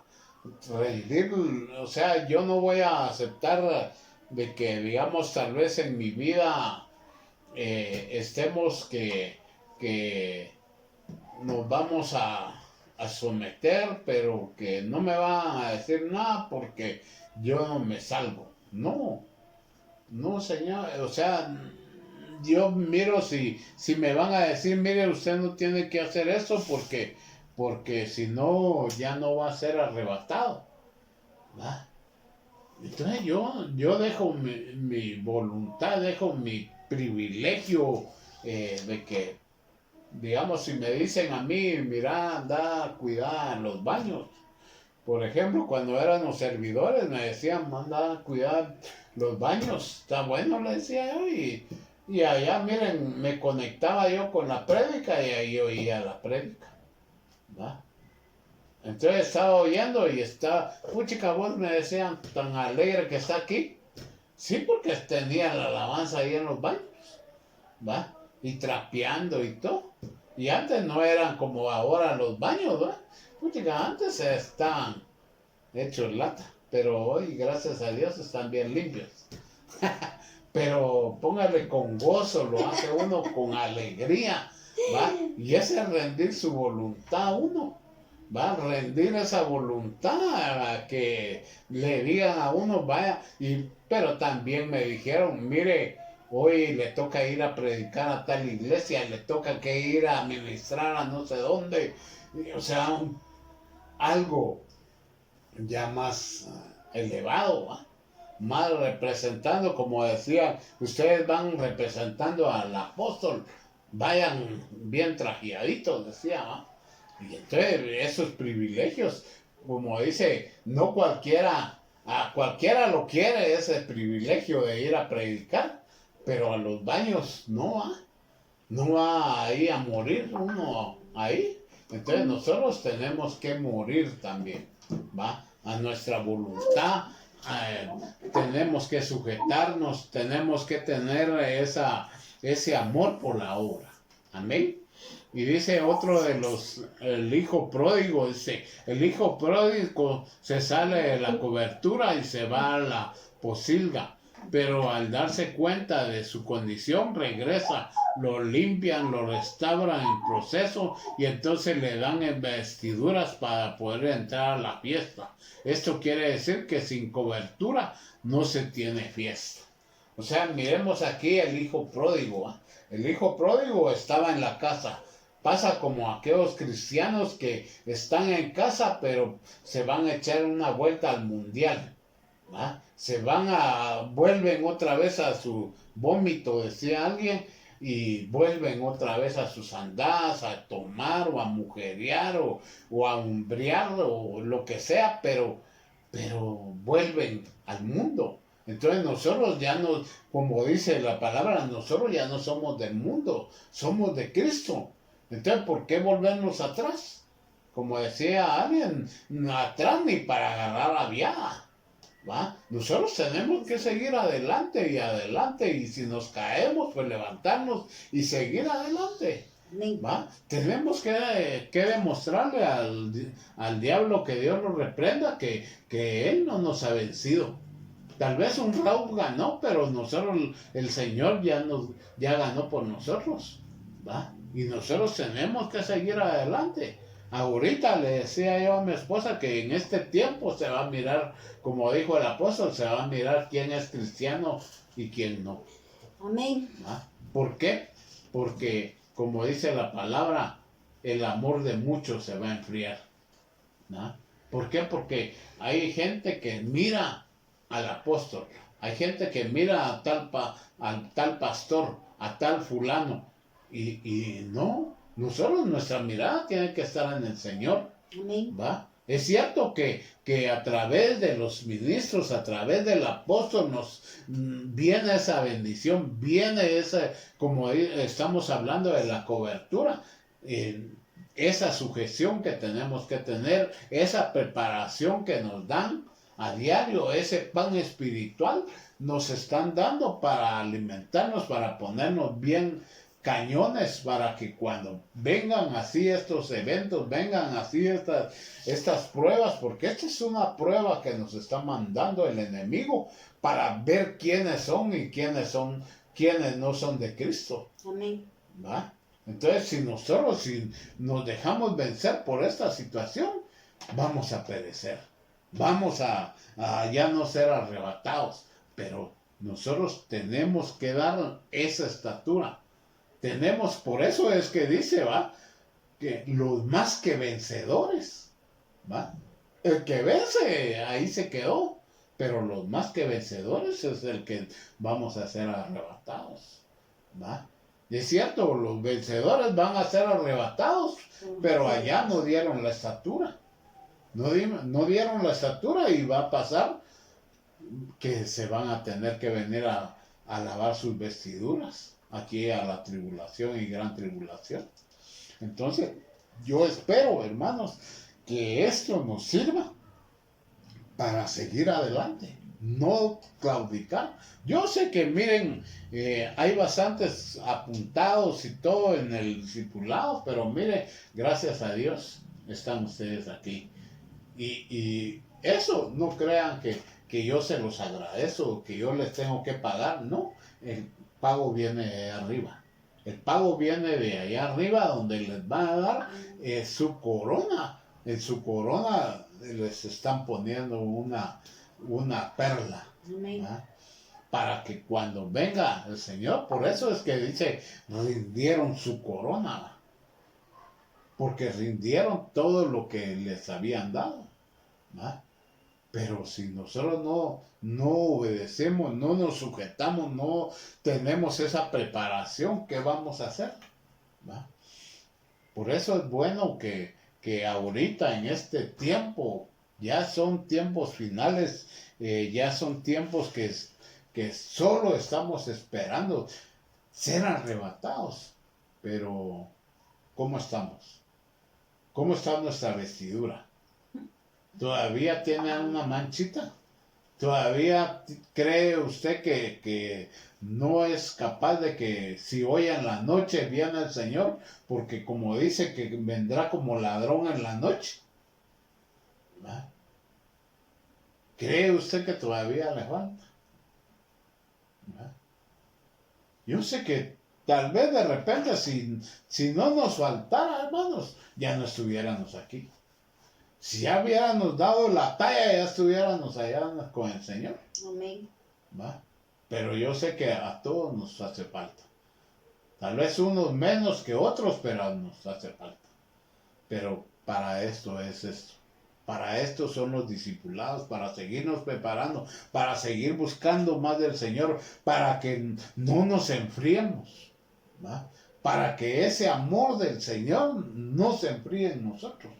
Rendir, o sea, yo no voy a aceptar de que, digamos, tal vez en mi vida estemos que nos vamos a someter, pero que no me van a decir nada porque yo no me salvo. No, no, señor. O sea, yo miro si me van a decir, mire, usted no tiene que hacer eso porque si no, ya no va a ser arrebatado. ¿Va? Entonces yo dejo mi voluntad, dejo mi privilegio de que, digamos, si me dicen a mí, mira, anda a cuidar los baños. Por ejemplo, cuando eran los servidores me decían, anda a cuidar los baños. Está bueno, le decía yo. Y allá, miren, me conectaba yo con la prédica y ahí oía la prédica. ¿Va? Entonces estaba oyendo y puchica, vos me decían, tan alegre que está aquí. Sí, porque tenía la alabanza ahí en los baños. ¿Va? Y trapeando y todo. Y antes no eran como ahora los baños, ¿verdad? Puchica, antes estaban hechos lata, pero hoy, gracias a Dios, están bien limpios. Pero póngale con gozo, lo hace uno con alegría, ¿va? Y ese es rendir su voluntad a uno, ¿va? Rendir esa voluntad a que le digan a uno, vaya, pero también me dijeron, mire, hoy le toca ir a predicar a tal iglesia, le toca que ir a ministrar a no sé dónde. O sea, algo ya más elevado, ¿va? Más representando, como decía, ustedes van representando al apóstol, vayan bien trajeaditos, decía, ¿va? Y entonces esos privilegios, como dice, no cualquiera, a cualquiera lo quiere ese privilegio de ir a predicar, pero a los baños no va, no va ahí a morir uno ahí. Entonces nosotros tenemos que morir también, ¿va? A nuestra voluntad, tenemos que sujetarnos, tenemos que tener ese amor por la obra. Amén. Y dice otro de el hijo pródigo, dice, el hijo pródigo se sale de la cobertura y se va a la posilga, pero al darse cuenta de su condición regresa, lo limpian, lo restauran en proceso y entonces le dan vestiduras para poder entrar a la fiesta. Esto quiere decir que sin cobertura no se tiene fiesta. O sea, miremos aquí el hijo pródigo, ¿eh? El hijo pródigo estaba en la casa. Pasa como aquellos cristianos que están en casa, pero se van a echar una vuelta al mundial, ¿va? Vuelven otra vez a su vómito, decía alguien, y vuelven otra vez a sus andadas, a tomar o a mujerear o a humbriar o lo que sea, pero vuelven al mundo. Entonces nosotros ya no, como dice la palabra, nosotros ya no somos del mundo, somos de Cristo. Entonces, ¿por qué volvernos atrás? Como decía alguien, atrás ni para agarrar la viada, ¿va? Nosotros tenemos que seguir adelante y adelante, y si nos caemos, pues levantarnos y seguir adelante, ¿va? Tenemos que demostrarle al diablo que Dios lo reprenda, que Él no nos ha vencido. Tal vez un Raúl ganó, pero nosotros, el Señor ya ganó por nosotros, ¿va? Y nosotros tenemos que seguir adelante. Ahorita le decía yo a mi esposa que en este tiempo se va a mirar, como dijo el apóstol, se va a mirar quién es cristiano y quién no. Amén. ¿Va? ¿Por qué? Porque, como dice la palabra, el amor de muchos se va a enfriar, ¿va? ¿Por qué? Porque hay gente que mira al apóstol, hay gente que mira a tal pastor, a tal fulano, y no, nosotros nuestra mirada tiene que estar en el Señor. Amén. ¿Va? Es cierto que a través de los ministros, a través del apóstol, nos viene esa bendición, viene esa, como estamos hablando de la cobertura, esa sujeción que tenemos que tener, esa preparación que nos dan a diario, ese pan espiritual, nos están dando para alimentarnos, para ponernos bien cañones, para que cuando vengan así estos eventos, vengan así estas pruebas, porque esta es una prueba que nos está mandando el enemigo para ver quiénes son y quiénes no son de Cristo. Amén. ¿Va? Entonces, si nos dejamos vencer por esta situación, vamos a perecer, vamos a ya no ser arrebatados, pero nosotros tenemos que dar esa estatura. Por eso es que dice, ¿va? Que los más que vencedores, ¿va? El que vence, ahí se quedó, pero los más que vencedores es el que vamos a ser arrebatados, ¿va? Y es cierto, los vencedores van a ser arrebatados, pero allá no dieron la estatura, no dieron la estatura y va a pasar que se van a tener que venir a lavar sus vestiduras aquí a la tribulación y gran tribulación. Entonces, yo espero, hermanos, que esto nos sirva para seguir adelante, no claudicar. Yo sé que, miren, hay bastantes apuntados y todo en el discipulado, pero miren, gracias a Dios están ustedes aquí. Y eso, no crean que yo se los agradezco, que yo les tengo que pagar, no. El pago viene de arriba. El pago viene de allá arriba, donde les van a dar su corona. En su corona les están poniendo una perla. ¿Ah? Para que cuando venga el Señor, por eso es que dice, rindieron su corona. Porque rindieron todo lo que les habían dado. ¿Ah? Pero si nosotros no obedecemos, no nos sujetamos, no tenemos esa preparación, ¿qué vamos a hacer? ¿Va? Por eso es bueno que ahorita en este tiempo, ya son tiempos finales, ya son tiempos que solo estamos esperando ser arrebatados. Pero, ¿cómo estamos? ¿Cómo está nuestra vestidura? ¿Todavía tiene una manchita? ¿Todavía cree usted que no es capaz de que si hoy en la noche viene el Señor? Porque como dice que vendrá como ladrón en la noche. ¿Va? ¿Cree usted que todavía le falta? ¿Va? Yo sé que tal vez de repente si no nos faltara, hermanos, ya no estuviéramos aquí. Si ya hubiéramos dado la talla, ya estuviéramos allá con el Señor. Amén. ¿Va? Pero yo sé que a todos nos hace falta. Tal vez unos menos que otros, pero nos hace falta. Pero para esto es esto. Para esto son los discipulados, para seguirnos preparando, para seguir buscando más del Señor, para que no nos enfriemos. ¿Va? Para que ese amor del Señor no se enfríe en nosotros.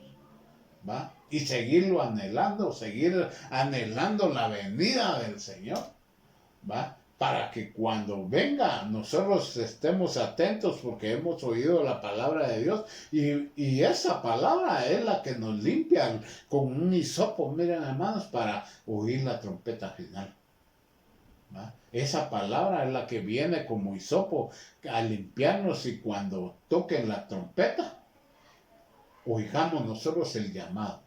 ¿Va? Y seguirlo anhelando, seguir anhelando la venida del Señor, ¿va? Para que cuando venga nosotros estemos atentos porque hemos oído la palabra de Dios y esa palabra es la que nos limpia con un hisopo, miren hermanos, para oír la trompeta final. ¿Va? Esa palabra es la que viene como hisopo a limpiarnos y cuando toquen la trompeta oigamos nosotros el llamado,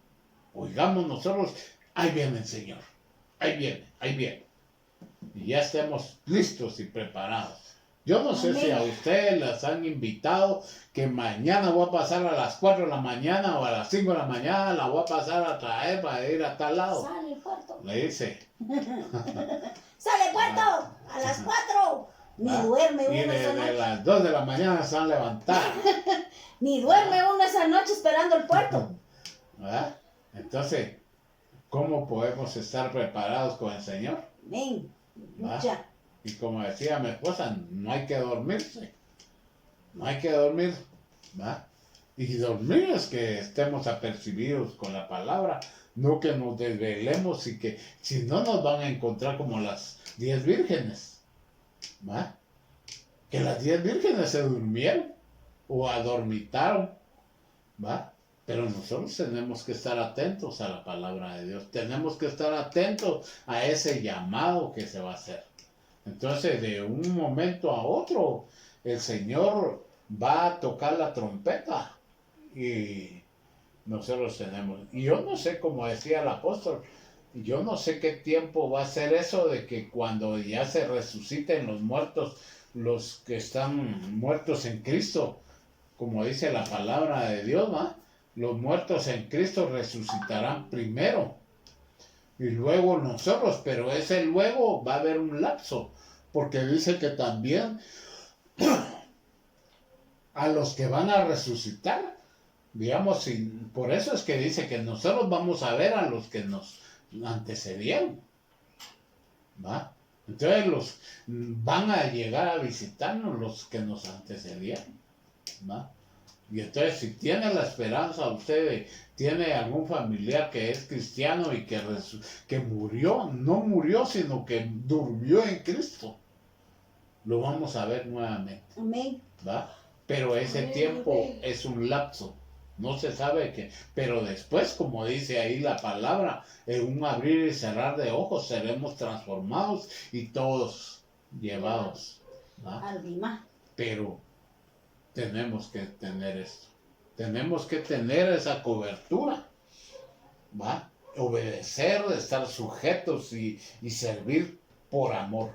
oigamos nosotros, ahí viene el Señor, ahí viene, y ya estemos listos y preparados. Yo no sé si a ustedes les han invitado que mañana voy a pasar a las 4 de la mañana o a las 5 de la mañana, la voy a pasar a traer para ir a tal lado. Sale, puerto. Le dice. Sale, puerto, a las 4. Ni duerme uno esa noche. Y de las 2 de la mañana se van a levantar. Ni duerme uno esa noche esperando el puerto. ¿Verdad? Entonces, ¿cómo podemos estar preparados con el Señor? Amén. ¿Va? Lucha. Y como decía mi esposa, no hay que dormirse. No hay que dormir. ¿Va? Y dormir es que estemos apercibidos con la palabra, no que nos desvelemos y que si no nos van a encontrar como las 10 vírgenes. ¿Va? Que las 10 vírgenes se durmieron o adormitaron. ¿Va? Pero nosotros tenemos que estar atentos a la palabra de Dios. Tenemos que estar atentos a ese llamado que se va a hacer. Entonces, de un momento a otro, el Señor va a tocar la trompeta. Y nosotros tenemos. Y yo no sé, como decía el apóstol, yo no sé qué tiempo va a ser eso de que cuando ya se resuciten los muertos, los que están muertos en Cristo, como dice la palabra de Dios, ¿va? Los muertos en Cristo resucitarán primero y luego nosotros, pero ese luego va a haber un lapso, porque dice que también a los que van a resucitar, digamos, por eso es que dice que nosotros vamos a ver a los que nos antecedieron, ¿va? Entonces los van a llegar a visitarnos los que nos antecedieron, ¿va? Y entonces si tiene la esperanza usted, tiene algún familiar que es cristiano y que murió, no murió, sino que durmió en Cristo, lo vamos a ver nuevamente. Amén. ¿Va? Pero ese tiempo es un lapso. No se sabe qué. Pero después, como dice ahí la palabra, en un abrir y cerrar de ojos seremos transformados y todos llevados. ¿Va? Al Dimá. Pero tenemos que tener esto. Tenemos que tener esa cobertura. ¿Va? Obedecer, estar sujetos y servir por amor.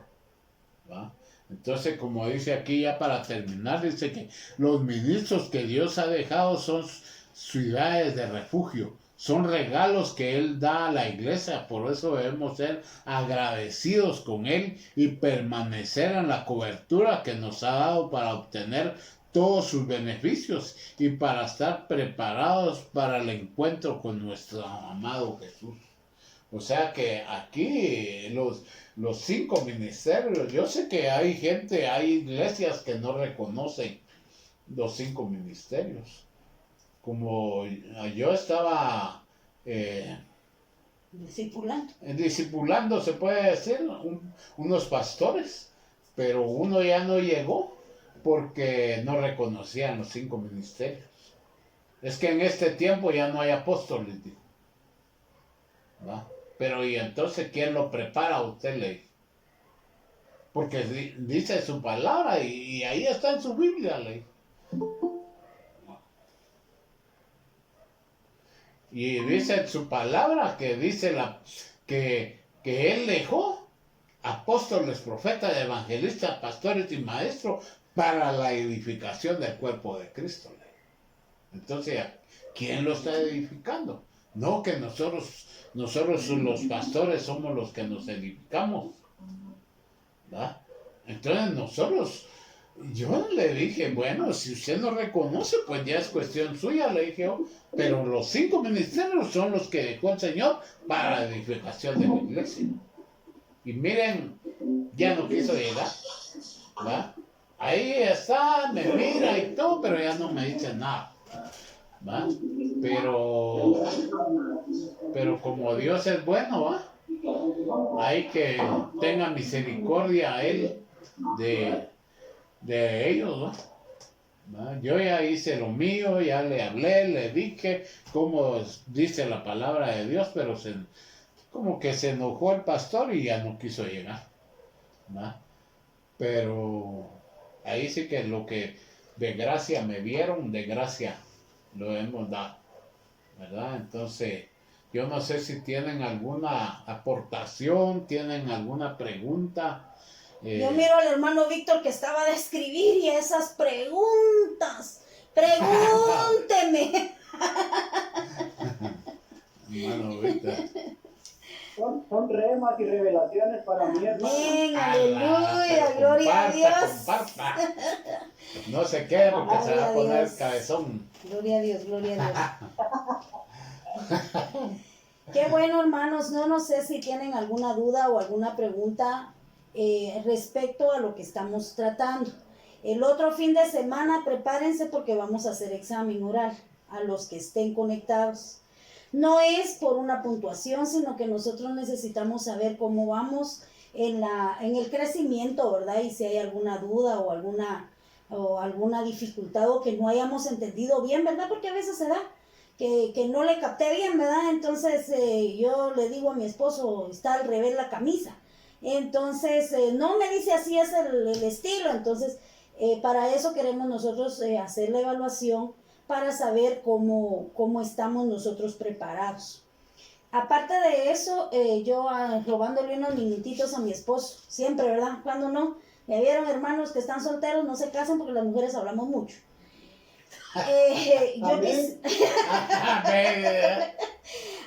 ¿Va? Entonces, como dice aquí ya para terminar, dice que los ministros que Dios ha dejado son ciudades de refugio, son regalos que Él da a la iglesia, por eso debemos ser agradecidos con Él y permanecer en la cobertura que nos ha dado para obtener todos sus beneficios y para estar preparados para el encuentro con nuestro amado Jesús. O sea que aquí los 5 ministerios, yo sé que hay gente, hay iglesias que no reconocen los 5 ministerios. Como yo estaba discipulando, se puede decir, unos pastores, pero uno ya no llegó porque no reconocían los 5 ministerios. Es que en este tiempo ya no hay apóstoles, dijo. ¿Va? Pero y entonces, ¿quién lo prepara a usted? Le dice. Porque dice su palabra y ahí está en su Biblia. Le dice. Y dice en su palabra que dice que Él dejó apóstoles, profetas, evangelistas, pastores y maestros para la edificación del cuerpo de Cristo. Le dice. Entonces, ¿quién lo está edificando? No que nosotros los pastores somos los que nos edificamos, ¿va? Entonces yo le dije, bueno, si usted no reconoce, pues ya es cuestión suya, le dije yo, pero los 5 ministerios son los que dejó el Señor para la edificación de la iglesia. Y miren, ya no quiso llegar, ¿va? Ahí está, me mira y todo, pero ya no me dice nada, ¿va? Pero como Dios es bueno, ¿va? Hay que tenga misericordia a Él de ellos, ¿va? Yo ya hice lo mío, ya le hablé, le dije cómo dice la palabra de Dios, pero como que se enojó el pastor y ya no quiso llegar, ¿va? Pero ahí sí que lo que de gracia me vieron, de gracia lo hemos dado, ¿verdad? Entonces, yo no sé si tienen alguna aportación, tienen alguna pregunta. Yo miro al hermano Víctor que estaba de escribir y esas preguntas. Pregúnteme. Hermano Víctor. Son remas y revelaciones para mí, hermano. Amén, aleluya, gloria a Dios. Comparta. No se quede porque se va a poner Dios. cabezón. Gloria a Dios, gloria a Qué bueno, hermanos. No sé si tienen alguna duda o alguna pregunta respecto a lo que estamos tratando. El otro fin de semana prepárense porque vamos a hacer examen oral a los que estén conectados. No es por una puntuación, sino que nosotros necesitamos saber cómo vamos en el crecimiento, ¿verdad? Y si hay alguna duda o alguna dificultad o que no hayamos entendido bien, ¿verdad? Porque a veces se da que no le capté bien, ¿verdad? Entonces yo le digo a mi esposo, está al revés la camisa. Entonces, no me dice así es el estilo. Entonces, para eso queremos nosotros hacer la evaluación para saber cómo estamos nosotros preparados. Aparte de eso, yo robándole unos minutitos a mi esposo, siempre, ¿verdad? Cuando no, me vieron hermanos que están solteros, no se casan porque las mujeres hablamos mucho.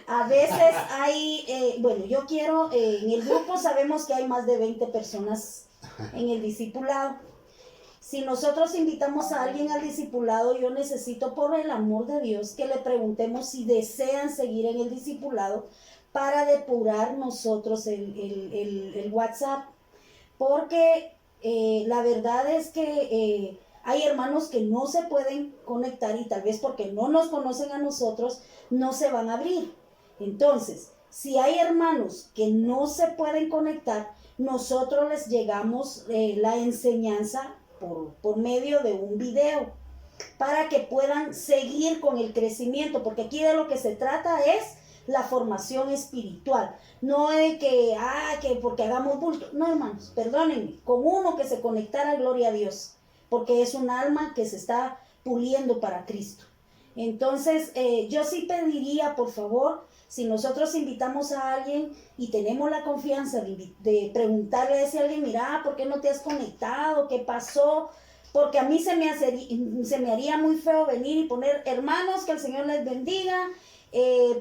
A veces hay, bueno, yo quiero, en el grupo sabemos que hay más de 20 personas en el discipulado. Si nosotros invitamos a alguien al discipulado, yo necesito, por el amor de Dios, que le preguntemos si desean seguir en el discipulado para depurar nosotros el WhatsApp. Porque la verdad es que hay hermanos que no se pueden conectar y tal vez porque no nos conocen a nosotros, no se van a abrir. Entonces, si hay hermanos que no se pueden conectar, nosotros les llegamos la enseñanza por medio de un video para que puedan seguir con el crecimiento, porque aquí de lo que se trata es la formación espiritual, no es que porque hagamos bulto, no hermanos, perdónenme, con uno que se conectara, gloria a Dios, porque es un alma que se está puliendo para Cristo. Entonces, yo sí pediría, por favor, si nosotros invitamos a alguien y tenemos la confianza de preguntarle a ese alguien, mira, ¿por qué no te has conectado? ¿Qué pasó? Porque a mí se me haría muy feo venir y poner, hermanos, que el Señor les bendiga,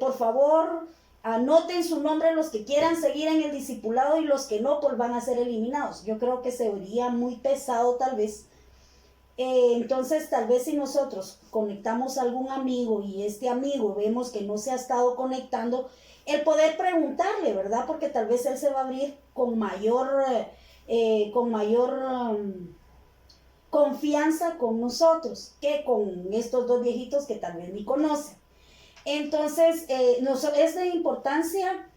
por favor, anoten su nombre los que quieran seguir en el discipulado y los que no, pues van a ser eliminados. Yo creo que se vería muy pesado tal vez. Entonces tal vez si nosotros conectamos a algún amigo y este amigo vemos que no se ha estado conectando, el poder preguntarle, ¿verdad? Porque tal vez él se va a abrir con mayor confianza con nosotros que con estos dos viejitos que tal vez ni conocen. Entonces es de importancia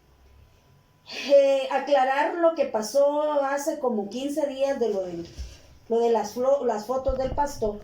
aclarar lo que pasó hace como 15 días de lo de las fotos del pastor,